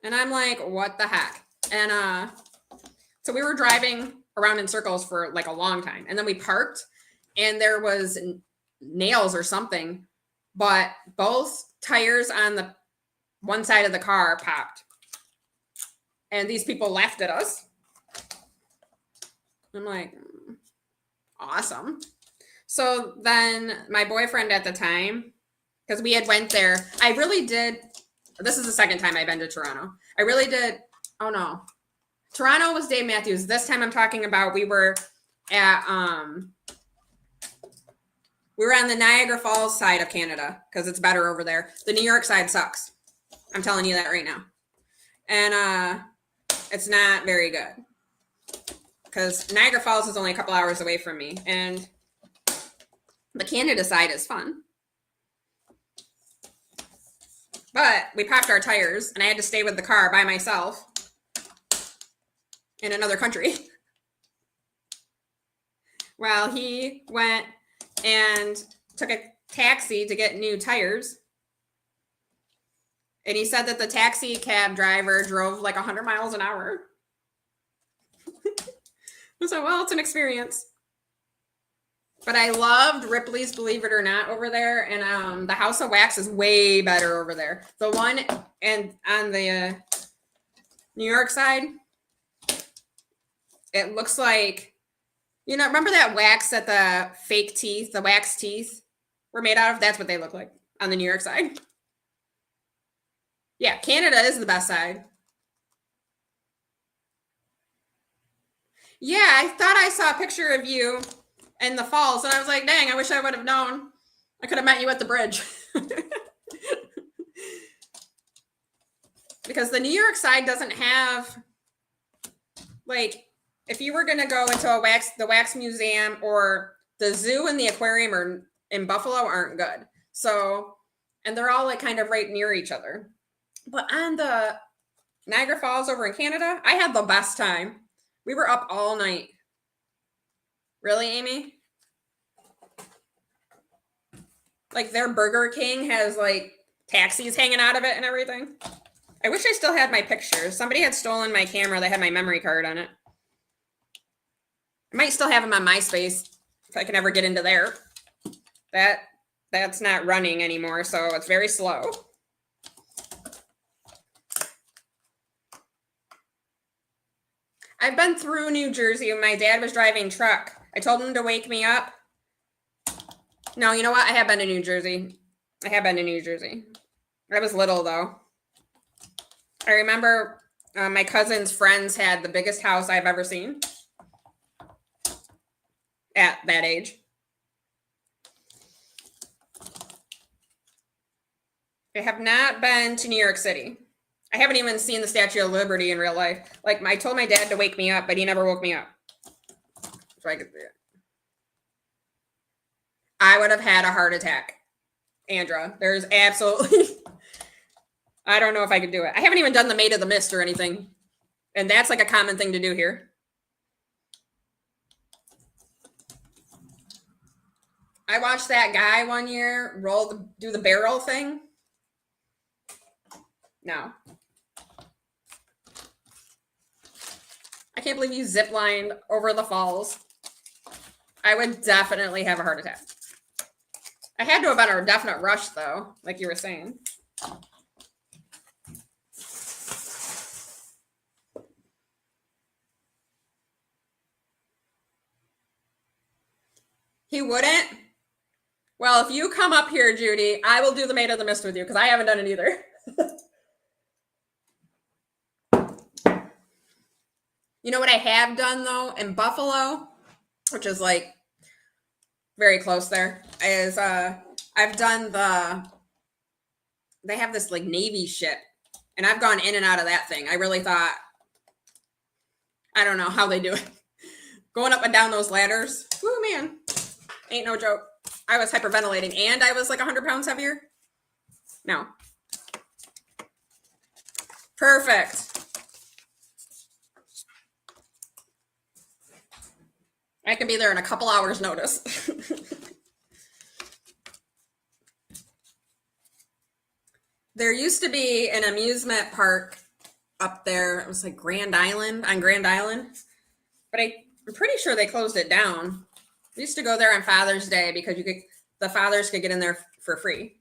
And I'm like, what the heck? And so we were driving around in circles for like a long time. And then we parked and there was nails or something, but both tires on the one side of the car popped. And these people laughed at us. I'm like, awesome. So then my boyfriend at the time, because we had went there, I really did. This is the second time I've been to Toronto. I really did. Oh no. Toronto was Dave Matthews. This time I'm talking about we were on the Niagara Falls side of Canada because it's better over there. The New York side sucks. I'm telling you that right now. And it's not very good because Niagara Falls is only a couple hours away from me. And the Canada side is fun. But we popped our tires and I had to stay with the car by myself in another country. While he went and took a taxi to get new tires. And he said that the taxi cab driver drove like 100 miles an hour. So, well, it's an experience. But I loved Ripley's Believe It or Not over there. And the House of Wax is way better over there. The one and on the New York side, it looks like, you know, remember that wax that the fake teeth, the wax teeth were made out of? That's what they look like on the New York side. Yeah, Canada is the best side. Yeah, I thought I saw a picture of you in the falls, and I was like, dang, I wish I would have known. I could have met you at the bridge. Because the New York side doesn't have, like, if you were going to go into the wax museum, or the zoo and the aquarium in Buffalo aren't good. So, and they're all like kind of right near each other. But on the Niagara Falls over in Canada, I had the best time. We were up all night. Really, Amy? Like, their Burger King has like taxis hanging out of it and everything. I wish I still had my pictures. Somebody had stolen my camera that had my memory card on it. I might still have them on MySpace if I can ever get into there. That's not running anymore, so it's very slow. I've been through New Jersey when my dad was driving truck. I told him to wake me up. No, you know what? I have been to New Jersey. I was little, though. I remember my cousin's friends had the biggest house I've ever seen at that age. I have not been to New York City. I haven't even seen the Statue of Liberty in real life. Like, I told my dad to wake me up, but he never woke me up. So I could see it. I would have had a heart attack, Andra. There's absolutely... I don't know if I could do it. I haven't even done the Maid of the Mist or anything. And that's like a common thing to do here. I watched that guy one year do the barrel thing. No. I can't believe you ziplined over the falls. I would definitely have a heart attack. I had to have been a definite rush, though, like you were saying. He wouldn't? Well, if you come up here, Judy, I will do the Maid of the Mist with you, because I haven't done it either. You know what I have done, though, in Buffalo, which is like very close there, is I've done they have this like Navy ship, and I've gone in and out of that thing. I really thought, I don't know how they do it. Going up and down those ladders, whoo, man, ain't no joke. I was hyperventilating, and I was like 100 pounds heavier. No. Perfect. I can be there in a couple hours' notice. There used to be an amusement park up there. It was like Grand Island, but I'm pretty sure they closed it down. We used to go there on Father's Day because the fathers could get in there for free.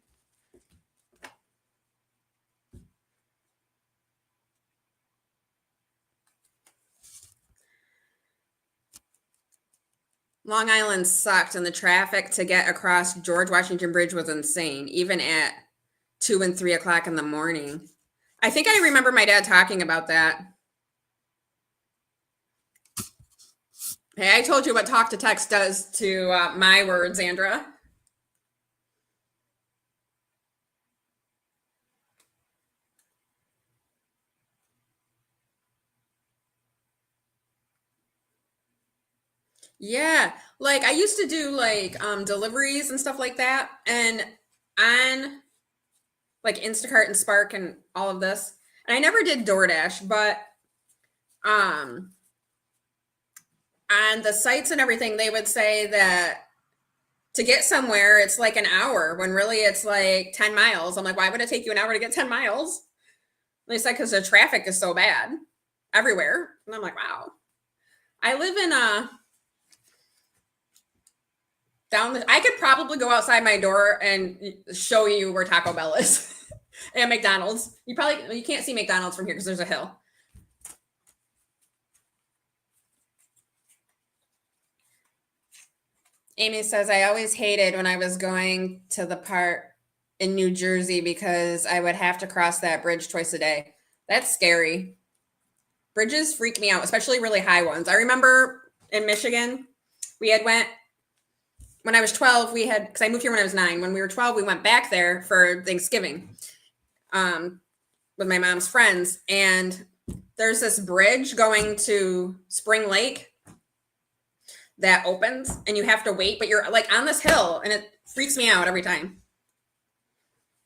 Long Island sucked, and the traffic to get across George Washington Bridge was insane, even at 2 and 3 o'clock in the morning. I think I remember my dad talking about that. Hey, I told you what talk to text does to my words, Andra. Yeah, like I used to do like deliveries and stuff like that, and on like Instacart and Spark and all of this. And I never did DoorDash, but on the sites and everything, they would say that to get somewhere, it's like an hour when really it's like 10 miles. I'm like, why would it take you an hour to get 10 miles? They said because the traffic is so bad everywhere. And I'm like, wow. I live in I could probably go outside my door and show you where Taco Bell is and McDonald's. You can't see McDonald's from here because there's a hill. Amy says, I always hated when I was going to the park in New Jersey because I would have to cross that bridge twice a day. That's scary. Bridges freak me out, especially really high ones. I remember in Michigan, we had went when I was 12, because I moved here when I was 9. When we were 12, we went back there for Thanksgiving with my mom's friends. And there's this bridge going to Spring Lake that opens and you have to wait, but you're like on this hill and it freaks me out every time.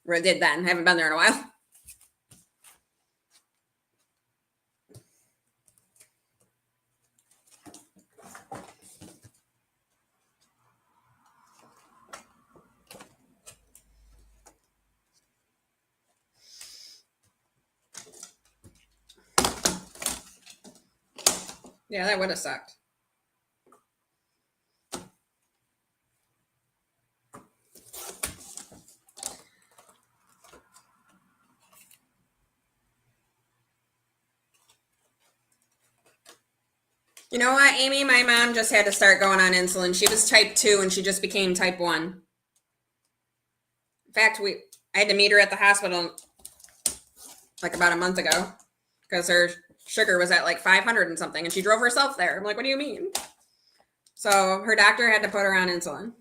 Or it did then. I haven't been there in a while. Yeah, that would have sucked. You know what, Amy? My mom just had to start going on insulin. She was type 2 and she just became type 1. In fact, I had to meet her at the hospital like about a month ago because her sugar was at like 500 and something and she drove herself there. I'm like, what do you mean? So her doctor had to put her on insulin.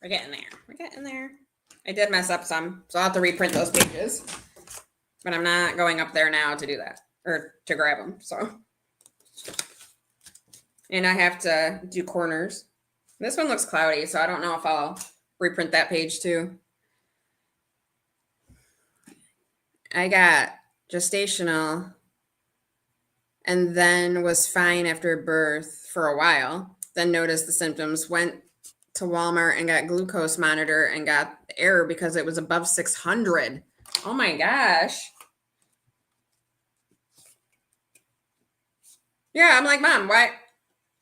We're getting there. We're getting there. I did mess up some, so I'll have to reprint those pages. But I'm not going up there now to do that or to grab them. So, and I have to do corners. This one looks cloudy, so I don't know if I'll reprint that page too. I got gestational and then was fine after birth for a while. Then noticed the symptoms, went to Walmart and got glucose monitor and got error because it was above 600. Oh my gosh. Yeah, I'm like, Mom, why?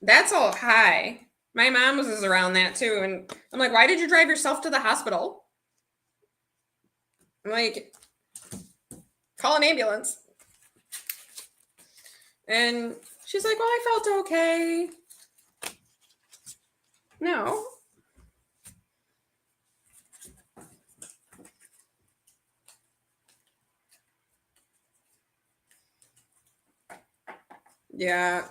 That's all high. My mom was around that too. And I'm like, why did you drive yourself to the hospital? I'm like, call an ambulance. And she's like, well, I felt okay. No. Yeah.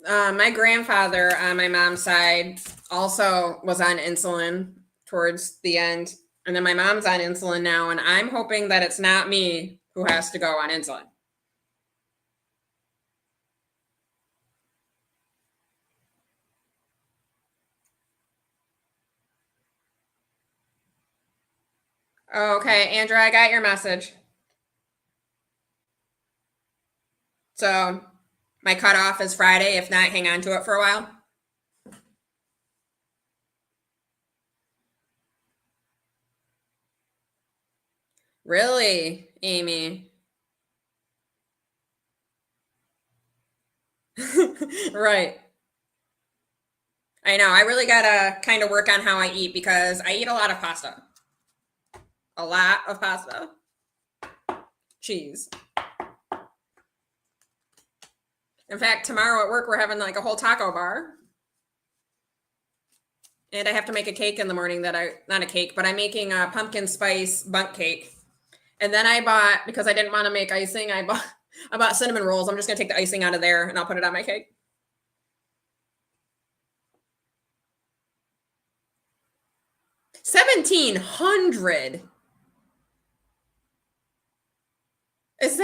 My grandfather on my mom's side also was on insulin towards the end. And then my mom's on insulin now. And I'm hoping that it's not me who has to go on insulin. Okay, Andrew, I got your message. So my cutoff is Friday. If not, hang on to it for a while. Really, Amy? Right. I know. I really gotta kind of work on how I eat because I eat a lot of pasta. A lot of pasta. Cheese. In fact, tomorrow at work, we're having like a whole taco bar. And I have to make a cake in the morning not a cake, but I'm making a pumpkin spice bundt cake. And then I bought, because I didn't want to make icing, I bought cinnamon rolls. I'm just going to take the icing out of there and I'll put it on my cake. $1,700. Is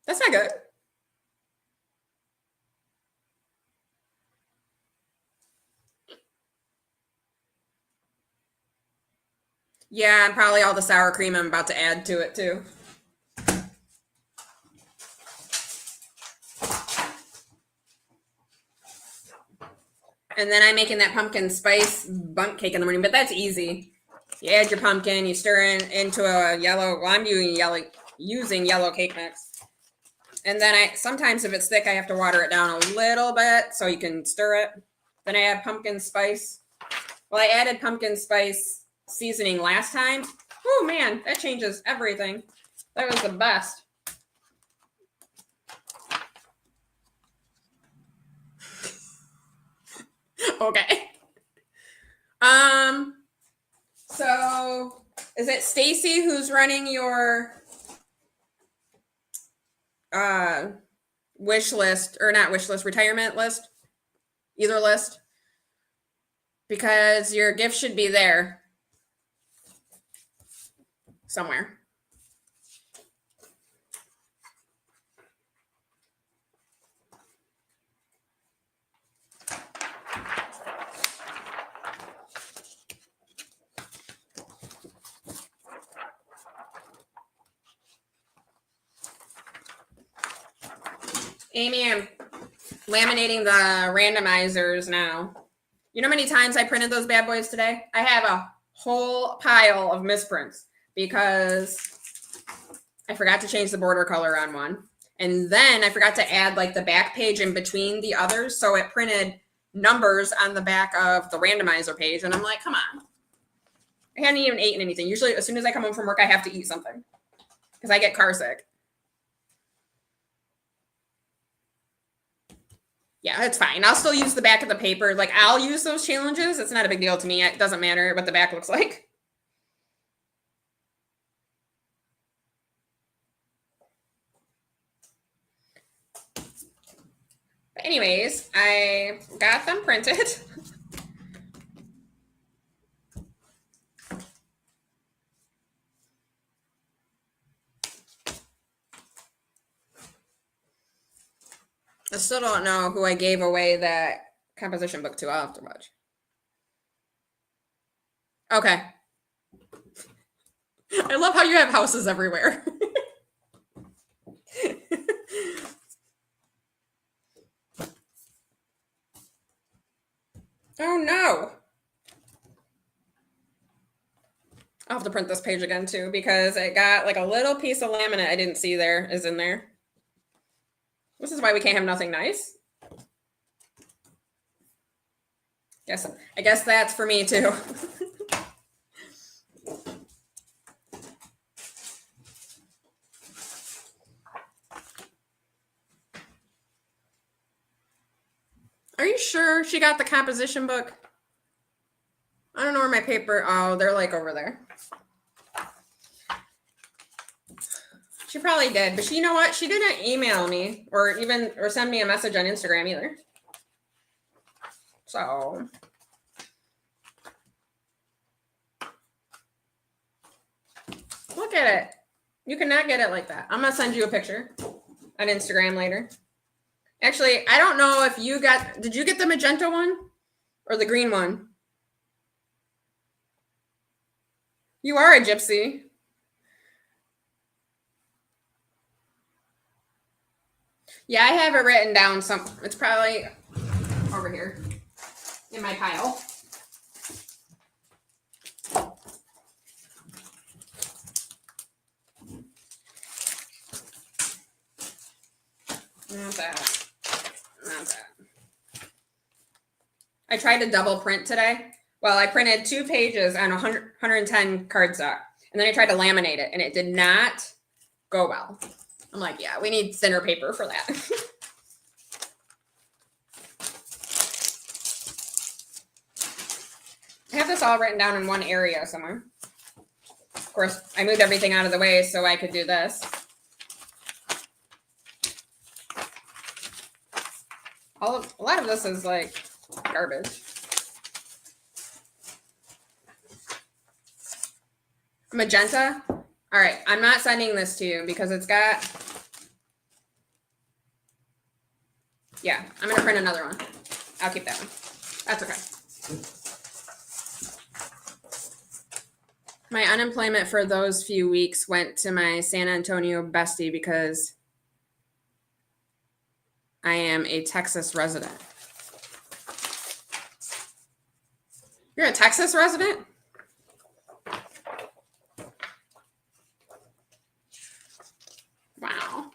that's not good. Yeah, and probably all the sour cream I'm about to add to it too. And then I'm making that pumpkin spice bundt cake in the morning, but that's easy. You add your pumpkin, you stir it into a yellow, well, I'm using yellow cake mix. And then sometimes if it's thick, I have to water it down a little bit so you can stir it. Then I add pumpkin spice. Well, I added pumpkin spice seasoning last time. Oh man, that changes everything. That was the best. Okay. So is it Stacy who's running your wish list, or not wish list, retirement list? Either list? Because your gift should be there somewhere. Amy, I'm laminating the randomizers now. You know how many times I printed those bad boys today? I have a whole pile of misprints because I forgot to change the border color on one. And then I forgot to add like the back page in between the others. So it printed numbers on the back of the randomizer page. And I'm like, come on. I hadn't even eaten anything. Usually as soon as I come home from work, I have to eat something because I get car sick. Yeah, it's fine. I'll still use the back of the paper. Like, I'll use those challenges. It's not a big deal to me. It doesn't matter what the back looks like. But anyways, I got them printed. I still don't know who I gave away that composition book to. I'll have to watch. Okay. I love how you have houses everywhere. Oh no. I'll have to print this page again too because it got like a little piece of laminate I didn't see there is in there. This is why we can't have nothing nice. I guess that's for me too. Are you sure she got the composition book? I don't know where my paper. Oh, they're like over there. She probably did, but you know what? She didn't email me or send me a message on Instagram either. So look at it. You cannot get it like that. I'm gonna send you a picture on Instagram later. Actually, I don't know if did you get the magenta one or the green one? You are a gypsy. Yeah, I have it written down. It's probably over here in my pile. Not that. Not that. I tried to double print today. Well, I printed 2 pages on 110 cardstock, and then I tried to laminate it, and it did not go well. I'm like, yeah, we need thinner paper for that. I have this all written down in one area somewhere. Of course, I moved everything out of the way so I could do this. A lot of this is like garbage. Magenta. All right, I'm not sending this to you because it's got. Yeah, I'm gonna print another one. I'll keep that one. That's okay. My unemployment for those few weeks went to my San Antonio bestie because I am a Texas resident. You're a Texas resident? Wow.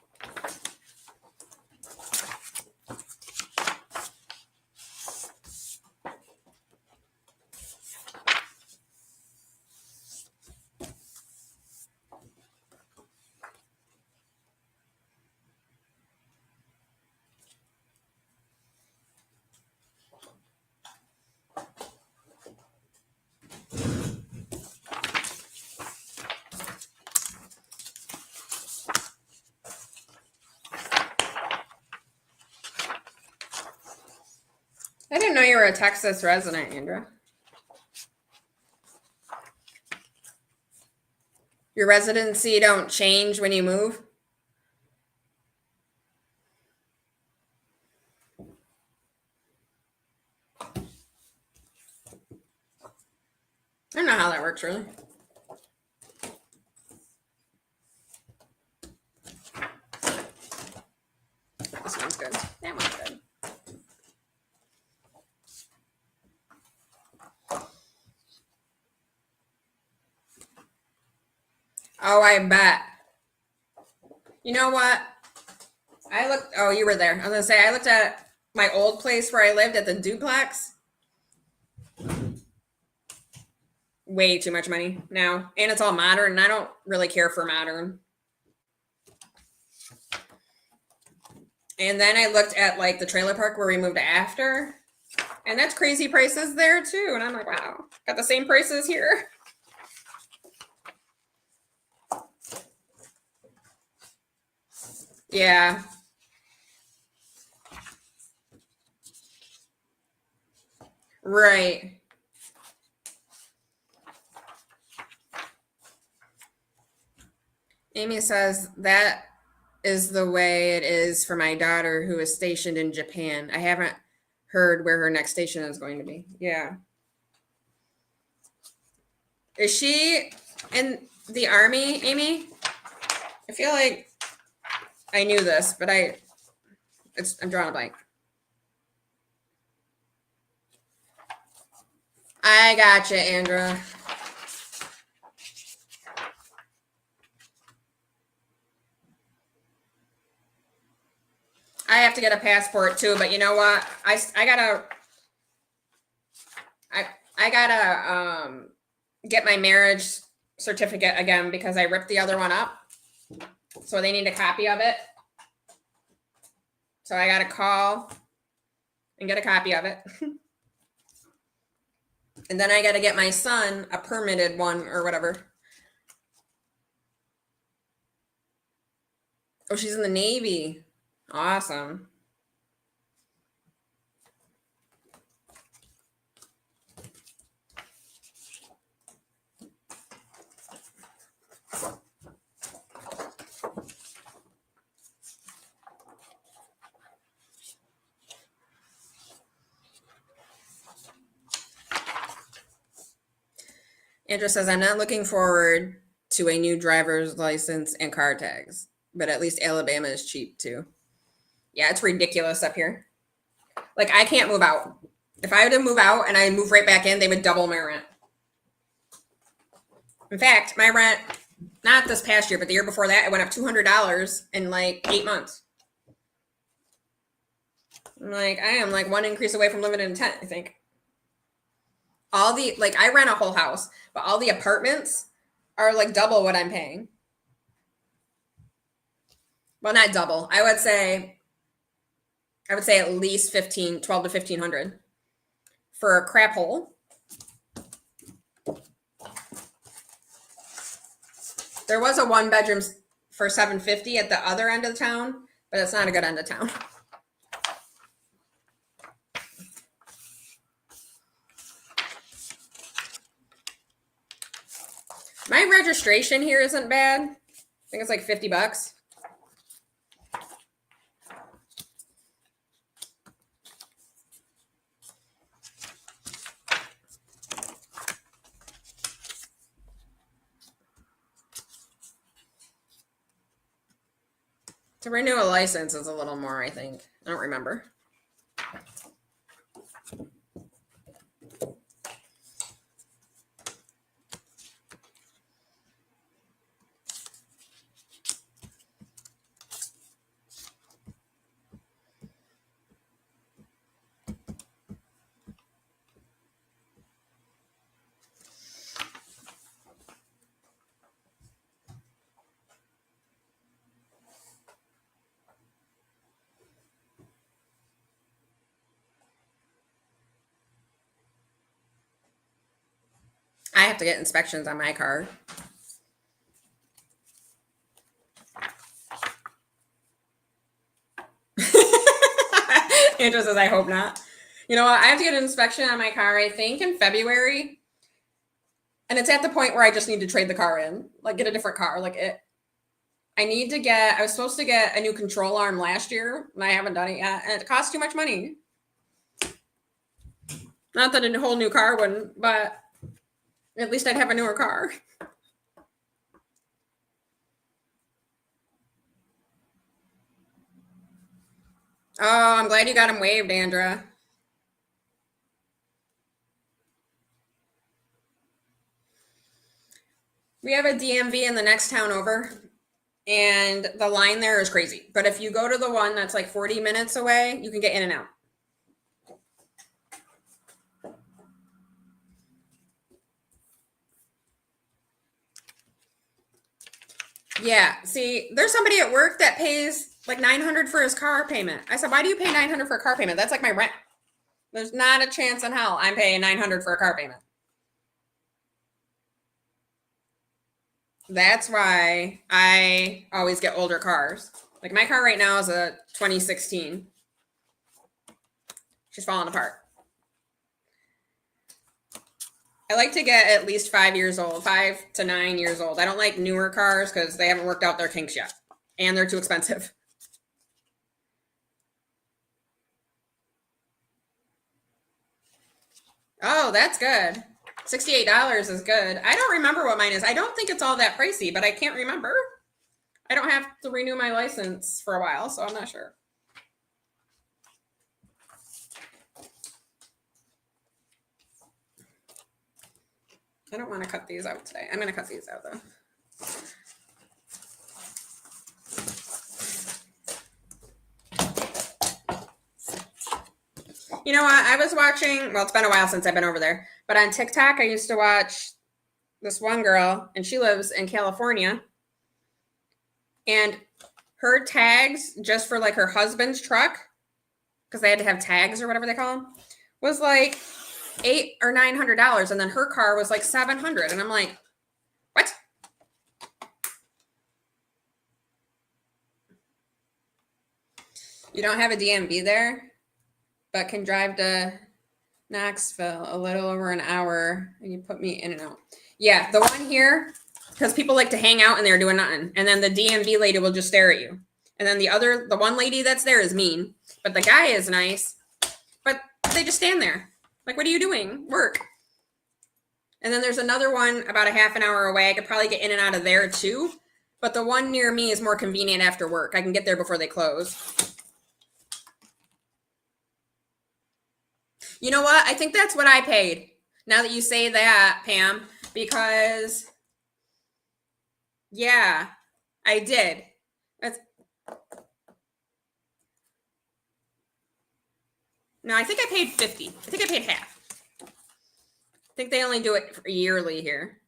I didn't know you were a Texas resident, Andrea. Your residency don't change when you move? I don't know how that works, really. This one's good. That one's good. Oh, I bet. You know what? I looked. Oh, you were there. I was going to say, I looked at my old place where I lived at the duplex. Way too much money now. And it's all modern. And I don't really care for modern. And then I looked at like the trailer park where we moved after. And that's crazy prices there too. And I'm like, wow, got the same prices here. Yeah. Right. Amy says that is the way it is for my daughter who is stationed in Japan. I haven't heard where her next station is going to be. Yeah. Is she in the army, Amy? I feel like I knew this, but I'm drawing a blank. I gotcha, Andrea. I have to get a passport too, but you know what? I gotta get my marriage certificate again because I ripped the other one up. So they need a copy of it. So I gotta call and get a copy of it. And then I gotta get my son a permitted one or whatever. Oh, she's in the Navy. Awesome. Andrew says, I'm not looking forward to a new driver's license and car tags, but at least Alabama is cheap too. Yeah, it's ridiculous up here. Like, I can't move out. If I were to move out and I move right back in, they would double my rent. In fact, my rent, not this past year, but the year before that, it went up $200 in like 8 months. I'm like, I am like one increase away from living in a tent, I think. All the, like, I rent a whole house, but all the apartments are like double what I'm paying. Well, not double. I would say at least 12 to 1500 for a crap hole. There was a one bedroom for 750 at the other end of town, but it's not a good end of town. My registration here isn't bad. I think it's like $50. To renew a license is a little more, I think. I don't remember. I have to get inspections on my car. Andrew says, I hope not. You know what? I have to get an inspection on my car, I think, in February. And it's at the point where I just need to trade the car in, like get a different car. I was supposed to get a new control arm last year, and I haven't done it yet. And it costs too much money. Not that a whole new car wouldn't, but at least I'd have a newer car. Oh, I'm glad you got him waived, Andra. We have a DMV in the next town over, and the line there is crazy. But if you go to the one that's like 40 minutes away, you can get in and out. Yeah, see, there's somebody at work that pays like 900 for his car payment. I said, why do you pay 900 for a car payment? That's like my rent. There's not a chance in hell I'm paying 900 for a car payment. That's why I always get older cars. Like my car right now is a 2016. She's falling apart. I like to get at least 5 years old, 5 to 9 years old. I don't like newer cars because they haven't worked out their kinks yet, and they're too expensive. Oh, that's good. $68 is good. I don't remember what mine is. I don't think it's all that pricey, but I can't remember. I don't have to renew my license for a while, so I'm not sure. I don't want to cut these out today. I'm going to cut these out though. You know what? I was watching, well, it's been a while since I've been over there, but on TikTok, I used to watch this one girl, and she lives in California. And her tags, just for like her husband's truck, because they had to have tags or whatever they call them, was like $800 or $900, and then her car was like $700, and I'm like, what? You don't have a DMV there, but can drive to Knoxville a little over an hour, and you put me in and out. Yeah, the one here, because people like to hang out and they're doing nothing, and then the DMV lady will just stare at you, and then the one lady that's there is mean, but the guy is nice, but they just stand there like, what are you doing? Work. And then there's another one about a half an hour away. I could probably get in and out of there too, but the one near me is more convenient after work. I can get there before they close. You know what? I think that's what I paid. Now that you say that, Pam, because yeah, I did. No, I think I paid 50. I think I paid half. I think they only do it yearly here.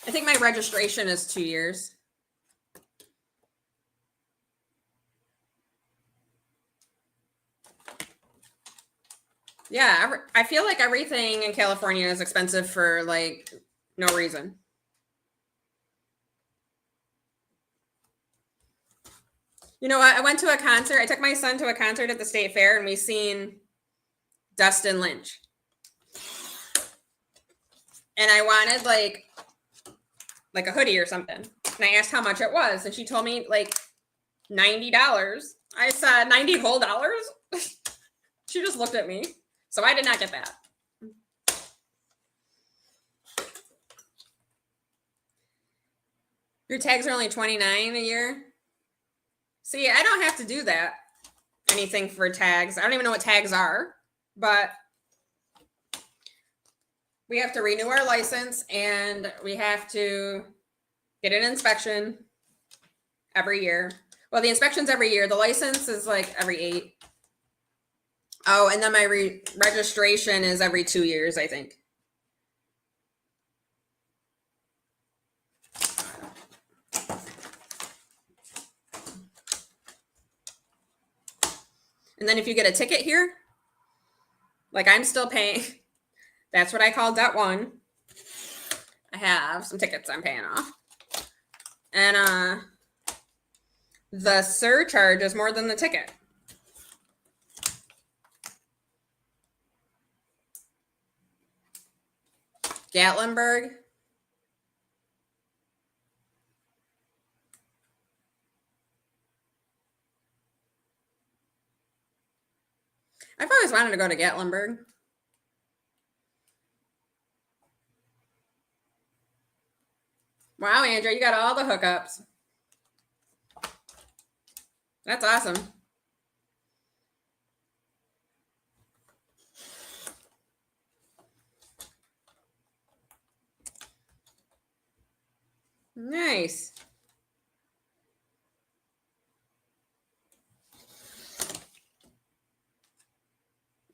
I think my registration is 2 years. Yeah, I feel like everything in California is expensive for like no reason. You know what? I went to a concert. I took my son to a concert at the State Fair, and we seen Dustin Lynch. And I wanted like a hoodie or something. And I asked how much it was, and she told me like $90. I said, 90 whole dollars? She just looked at me. So I did not get that. Your tags are only $29 a year? See, I don't have to do that. Anything for tags. I don't even know what tags are, but we have to renew our license and we have to get an inspection every year. Well, the inspection's every year. The license is like every 8. Oh, and then my registration is every 2 years, I think. And then if you get a ticket here, like I'm still paying, that's what I call debt 1. I have some tickets I'm paying off. And the surcharge is more than the ticket. Gatlinburg. I've always wanted to go to Gatlinburg. Wow, Andrew, you got all the hookups. That's awesome. Nice.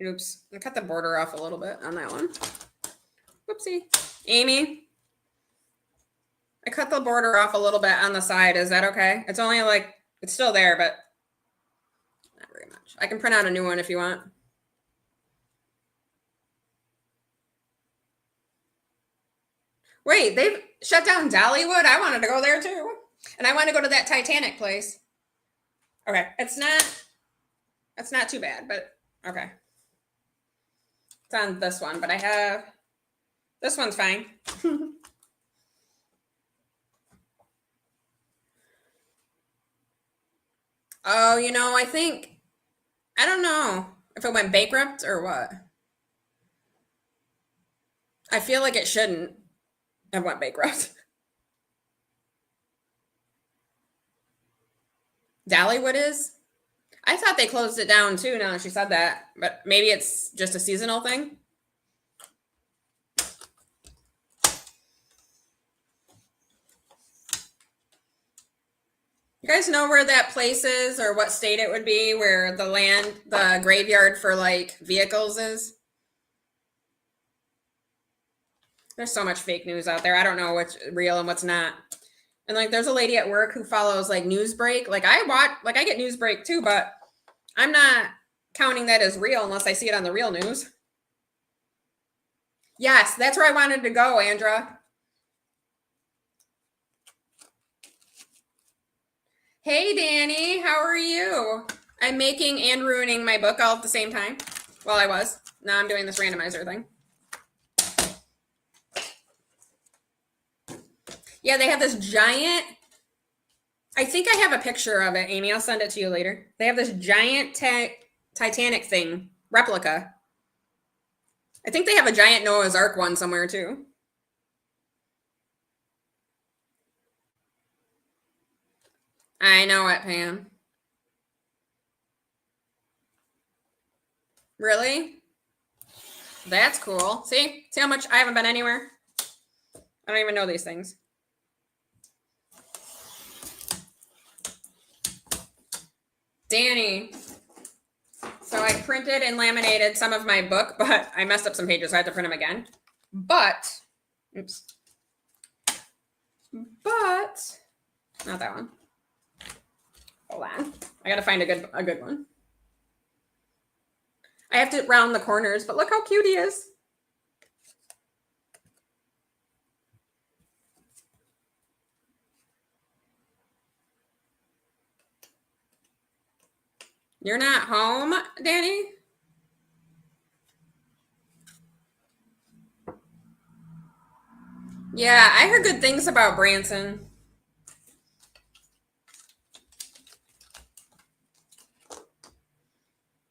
Oops, I cut the border off a little bit on that one. Whoopsie. Amy, I cut the border off a little bit on the side. Is that okay? It's only like, it's still there, but not very much. I can print out a new one if you want. Wait, they've shut down Dollywood? I wanted to go there too. And I want to go to that Titanic place. Okay, it's not too bad, but okay. It's on this one, but I have, this one's fine. Oh, you know, I don't know if it went bankrupt or what. I feel like it shouldn't have went bankrupt. Dollywood is? I thought they closed it down too now that she said that, but maybe it's just a seasonal thing. You guys know where that place is or what state it would be where the graveyard for like vehicles is? There's so much fake news out there. I don't know what's real and what's not. And like there's a lady at work who follows like Newsbreak. Like I get Newsbreak too, but I'm not counting that as real unless I see it on the real news. Yes, that's where I wanted to go, Andra. Hey, Danny, how are you? I'm making and ruining my book all at the same time. Well, I was. Now I'm doing this randomizer thing. Yeah, they have this giant, I think I have a picture of it, Amy. I'll send it to you later. They have this giant Titanic thing, replica. I think they have a giant Noah's Ark one somewhere too. I know it, Pam. Really? That's cool. See how much I haven't been anywhere? I don't even know these things. Danny, So I printed and laminated some of my book, but I messed up some pages, so I had to print them again. But, oops. But, not that one. Hold on. I gotta find a good one. I have to round the corners, but look how cute he is. You're not home, Danny? Yeah, I heard good things about Branson.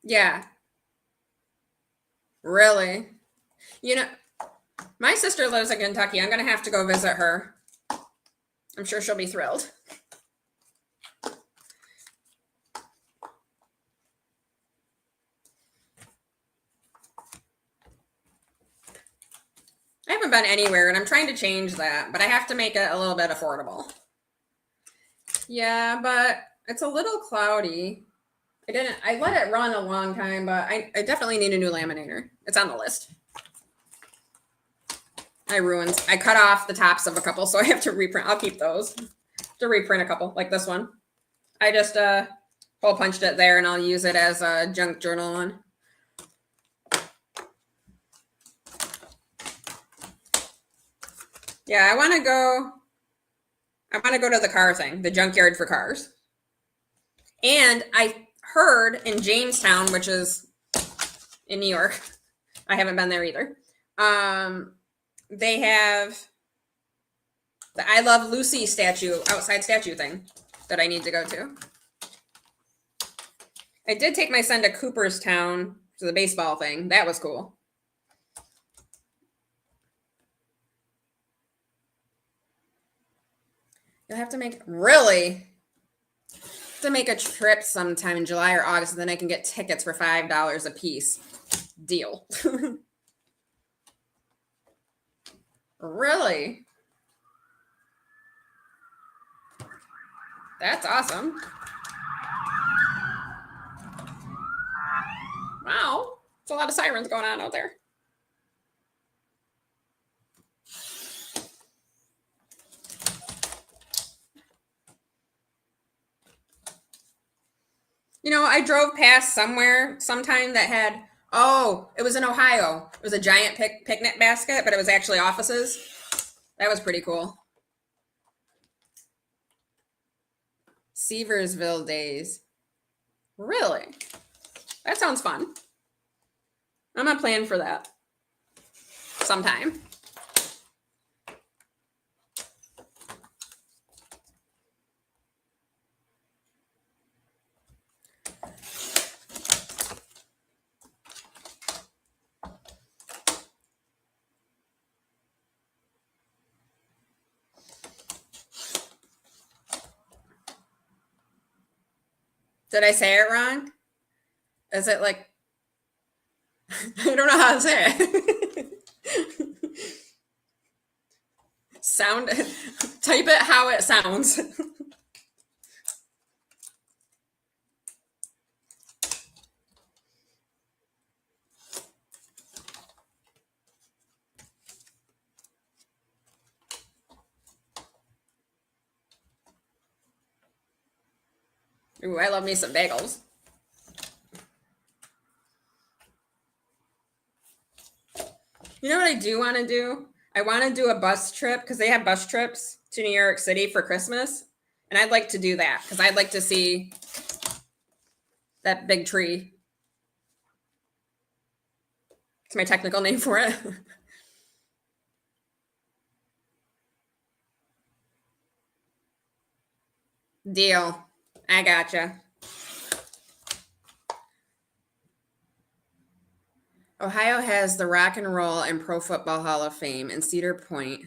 Yeah. Really? You know, my sister lives in Kentucky. I'm going to have to go visit her. I'm sure she'll be thrilled. I haven't been anywhere, and I'm trying to change that, but I have to make it a little bit affordable. Yeah, but it's a little cloudy. I let it run a long time, but I definitely need a new laminator. It's on the list. I cut off the tops of a couple, so I have to reprint. I'll keep those. To reprint a couple, like this one. I just hole punched it there, and I'll use it as a junk journal one. Yeah, I want to go to the car thing, the junkyard for cars. And I heard in Jamestown, which is in New York, I haven't been there either. They have the I Love Lucy outside statue thing that I need to go to. I did take my son to Cooperstown to the baseball thing. That was cool. You'll have to make a trip sometime in July or August, and then I can get tickets for $5 a piece. Deal. Really? That's awesome. Wow. It's a lot of sirens going on out there. You know, I drove past sometime that had, it was in Ohio. It was a giant picnic basket, but it was actually offices. That was pretty cool. Seversville days. Really? That sounds fun. I'm gonna plan for that sometime. Did I say it wrong? Is it like, I don't know how to say it. Type it how it sounds. Ooh, I love me some bagels. You know what I do want to do? I want to do a bus trip because they have bus trips to New York City for Christmas. And I'd like to do that because I'd like to see that big tree. It's my technical name for it. Deal. I gotcha. Ohio has the Rock and Roll and Pro Football Hall of Fame in Cedar Point,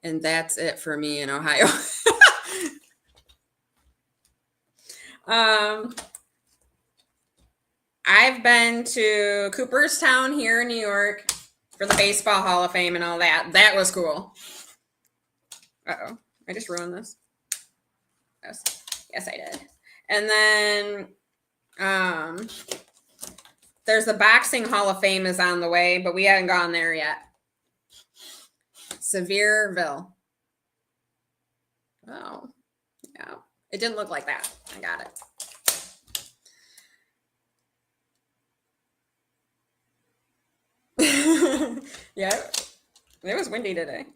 and that's it for me in Ohio. I've been to Cooperstown here in New York for the Baseball Hall of Fame and all that. That was cool. Uh-oh. I just ruined this. Yes, I did. And then There's the Boxing Hall of Fame is on the way, but we haven't gone there yet. Sevierville. Oh, yeah. It didn't look like that. I got it. Yeah, it was windy today.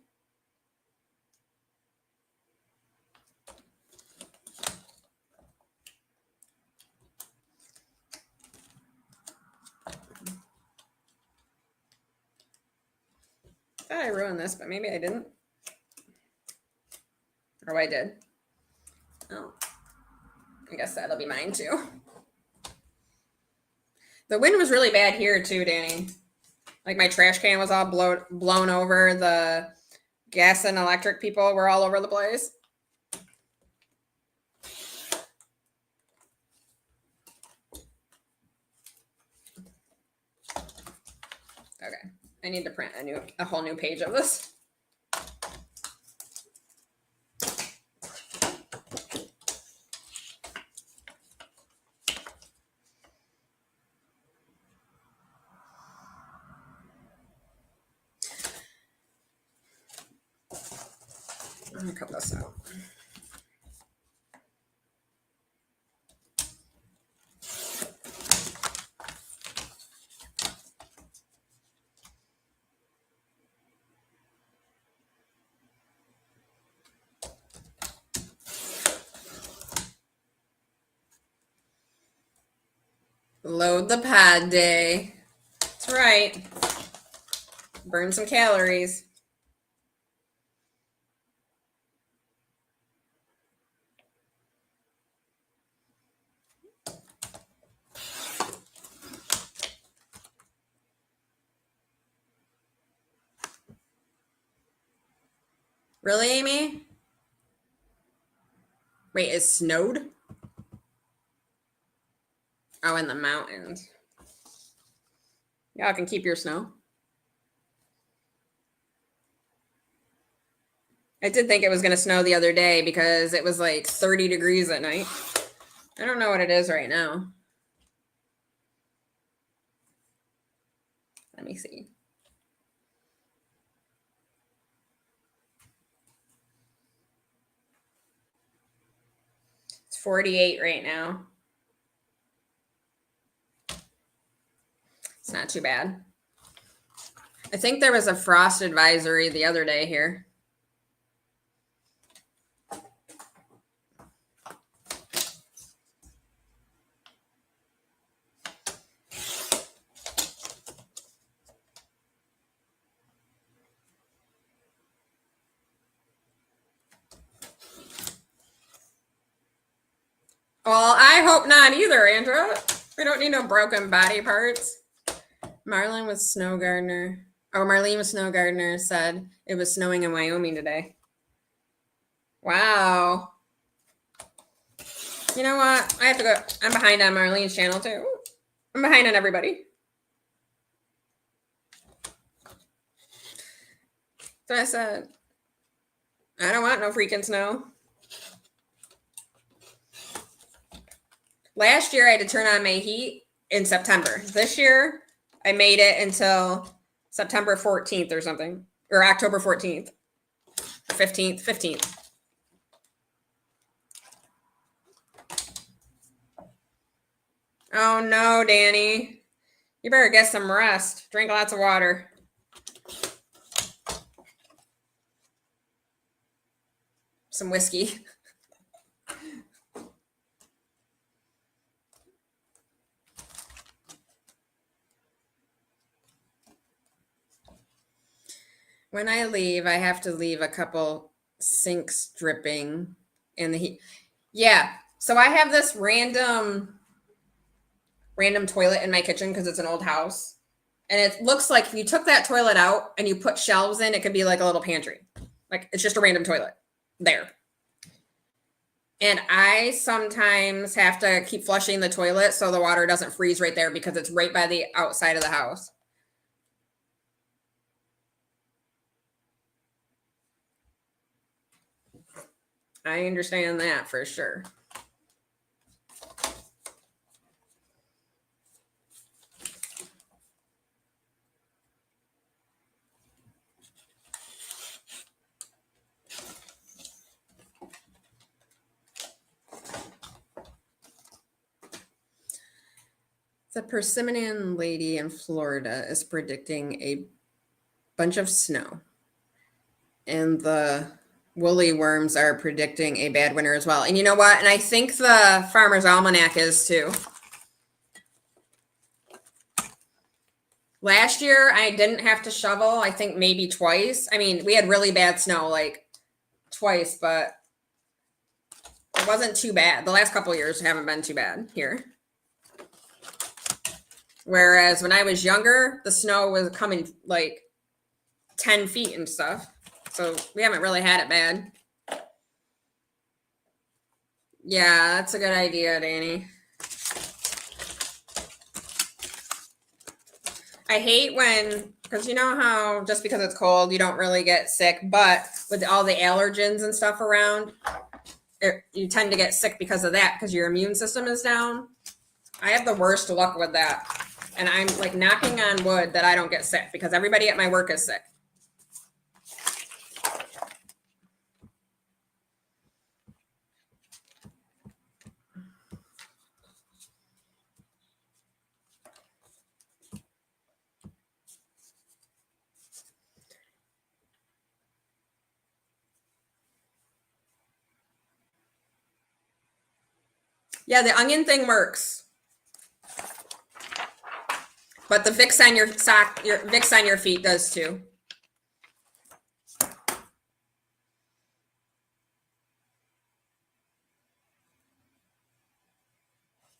I thought I ruined this, but maybe I didn't. Oh, I did. Oh, I guess that'll be mine too. The wind was really bad here too, Danny. Like my trash can was all blown over. The gas and electric people were all over the place. Okay, I need to print a whole new page of this. Let me cut this out. Load the pad day. That's right. Burn some calories. Really, Amy? Wait, it snowed? Oh, in the mountains. Y'all can keep your snow. I did think it was going to snow the other day because it was like 30 degrees at night. I don't know what it is right now. Let me see. It's 48 right now. It's not too bad. I think there was a frost advisory the other day here. Well, I hope not either, Andrea. We don't need no broken body parts. Marlene with Snow Gardener. Oh, Marlene with Snow Gardener said it was snowing in Wyoming today. Wow. You know what? I have to go. I'm behind on Marlene's channel too. I'm behind on everybody. So I said, I don't want no freaking snow. Last year I had to turn on my heat in September. This year I made it until September 14th or something, or October 14th, 15th. Oh no, Danny. You better get some rest. Drink lots of water. Some whiskey. When I leave, I have to leave a couple sinks dripping in the heat. Yeah. So I have this random toilet in my kitchen because it's an old house. And it looks like if you took that toilet out and you put shelves in, it could be like a little pantry. Like it's just a random toilet there. And I sometimes have to keep flushing the toilet so the water doesn't freeze right there because it's right by the outside of the house. I understand that for sure. The persimmon lady in Florida is predicting a bunch of snow. And the woolly worms are predicting a bad winter as well. And you know what? And I think the Farmer's Almanac is too. Last year, I didn't have to shovel, I think maybe twice. I mean, we had really bad snow, like twice, but it wasn't too bad. The last couple of years haven't been too bad here. Whereas when I was younger, the snow was coming like 10 feet and stuff. So we haven't really had it bad. Yeah, that's a good idea, Danny. I hate when, because you know how just because it's cold, you don't really get sick, but with all the allergens and stuff around, you tend to get sick because of that, because your immune system is down. I have the worst luck with that. And I'm like knocking on wood that I don't get sick because everybody at my work is sick. Yeah, the onion thing works. But the Vicks on your Vicks on your feet does too.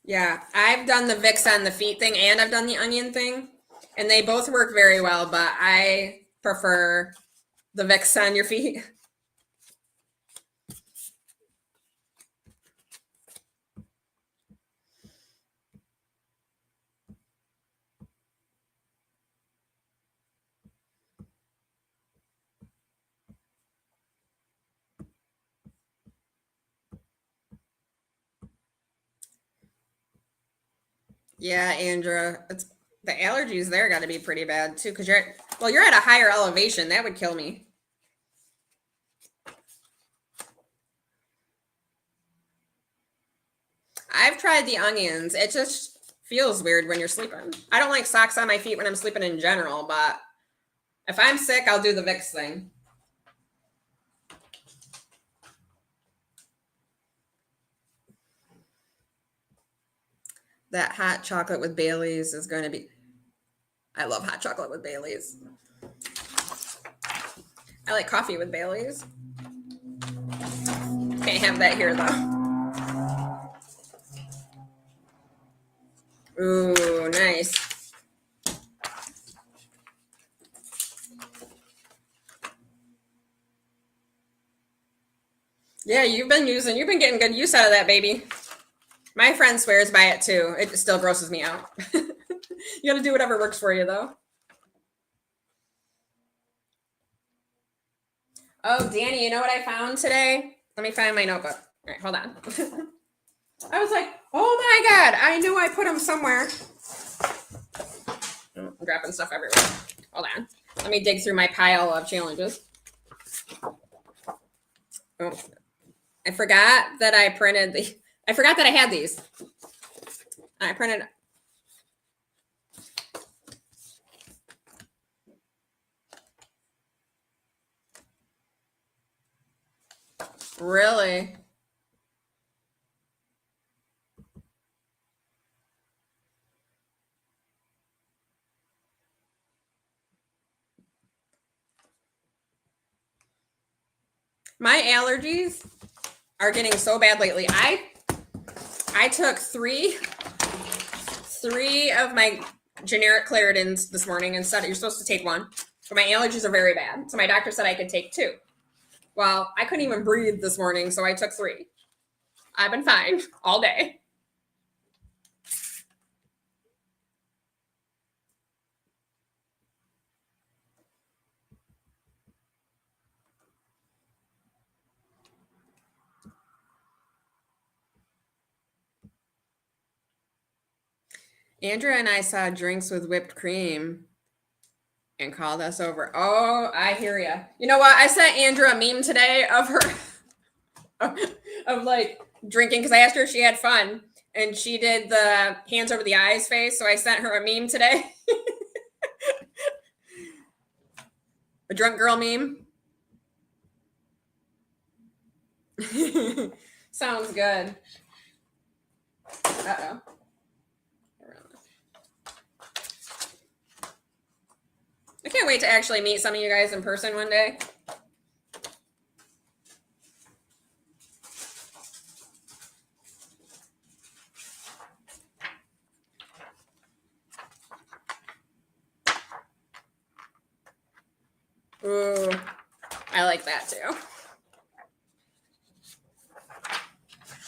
Yeah, I've done the Vicks on the feet thing and I've done the onion thing, and they both work very well, but I prefer the Vicks on your feet. Yeah, Andra, it's the allergies there got to be pretty bad too, because you're at a higher elevation. That would kill me. I've tried the onions. It just feels weird when you're sleeping. I don't like socks on my feet when I'm sleeping in general, but if I'm sick, I'll do the Vicks thing. That hot chocolate with Bailey's is going to be... I love hot chocolate with Bailey's. I like coffee with Bailey's. Can't have that here, though. Ooh, nice. Yeah, you've been getting good use out of that, baby. My friend swears by it too. It still grosses me out. You gotta do whatever works for you, though. Oh, Danny, you know what I found today? Let me find my notebook. All right, hold on. I was like, oh my God, I knew I put them somewhere. I'm dropping stuff everywhere. Hold on. Let me dig through my pile of challenges. Oh, I forgot that I printed I forgot that I had these. I printed. Really? My allergies are getting so bad lately. I took three of my generic Claritins this morning and said you're supposed to take one, but my allergies are very bad. So my doctor said I could take two. Well, I couldn't even breathe this morning, so I took three. I've been fine all day. Andrea and I saw drinks with whipped cream and called us over. Oh, I hear ya. You know what? I sent Andrea a meme today of her of like drinking because I asked her if she had fun. And she did the hands over the eyes face, so I sent her a meme today. A drunk girl meme. Sounds good. Uh-oh. I can't wait to actually meet some of you guys in person one day. Ooh, I like that too.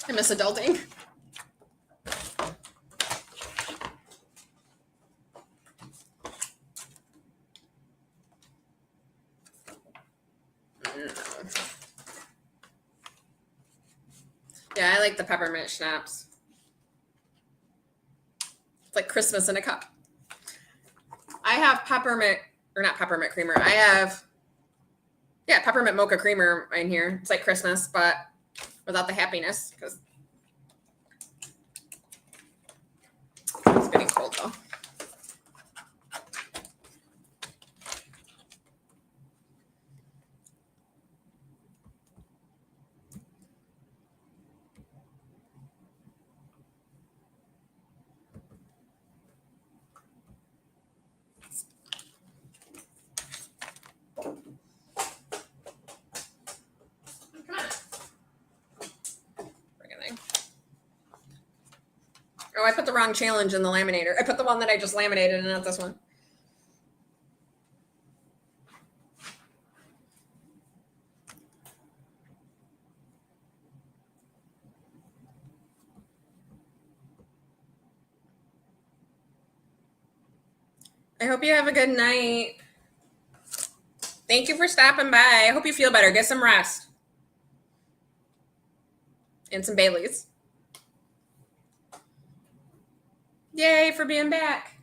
I miss adulting. Yeah, I like the peppermint schnapps. It's like Christmas in a cup. I have peppermint, or not peppermint creamer. I have, yeah, peppermint mocha creamer in here. It's like Christmas, but without the happiness, because it's getting cold though. Oh, I put the wrong challenge in the laminator. I put the one that I just laminated and not this one. I hope you have a good night. Thank you for stopping by. I hope you feel better. Get some rest. And some Baileys. Yay for being back.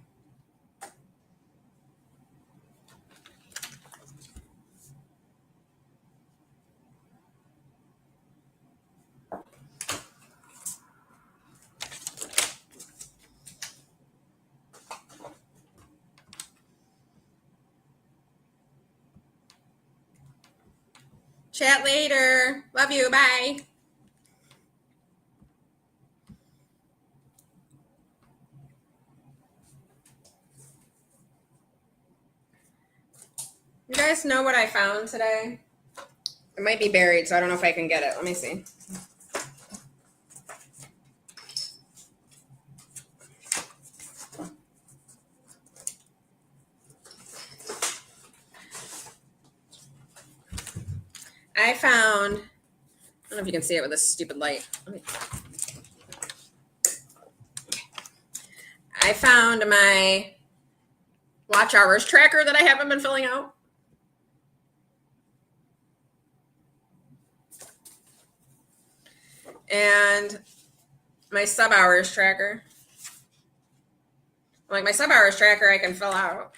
Chat later. Love you. Bye. You guys know what I found today? It might be buried, so I don't know if I can get it. Let me see. I found, I don't know if you can see it with this stupid light. I found my watch hours tracker that I haven't been filling out. And my sub hours tracker. Like my sub hours tracker I can fill out.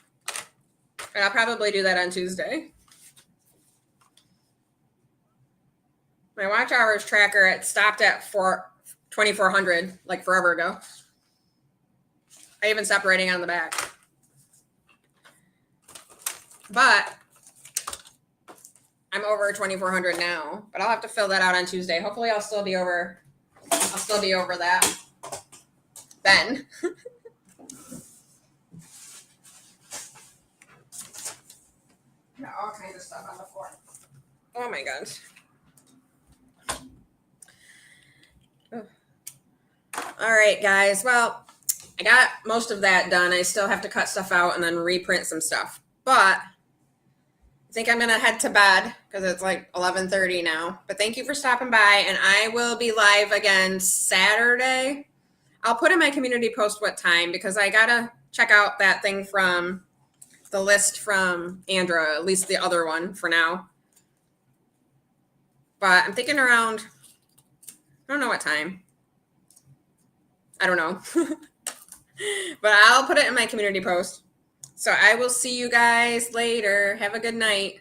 And I'll probably do that on Tuesday. My watch hours tracker, it stopped at 2,400 like forever ago. I even stopped writing on the back. But I'm over 2,400 now, but I'll have to fill that out on Tuesday. Hopefully I'll still be over that then. Got all kinds of stuff on the floor. Oh my god. All right, guys. Well, I got most of that done. I still have to cut stuff out and then reprint some stuff. But I think I'm going to head to bed because it's like 11:30 now. But thank you for stopping by, and I will be live again Saturday. I'll put in my community post what time because I got to check out that thing from the list from Andra, at least the other one for now. But I'm thinking around, I don't know what time. I don't know. But I'll put it in my community post. So I will see you guys later. Have a good night.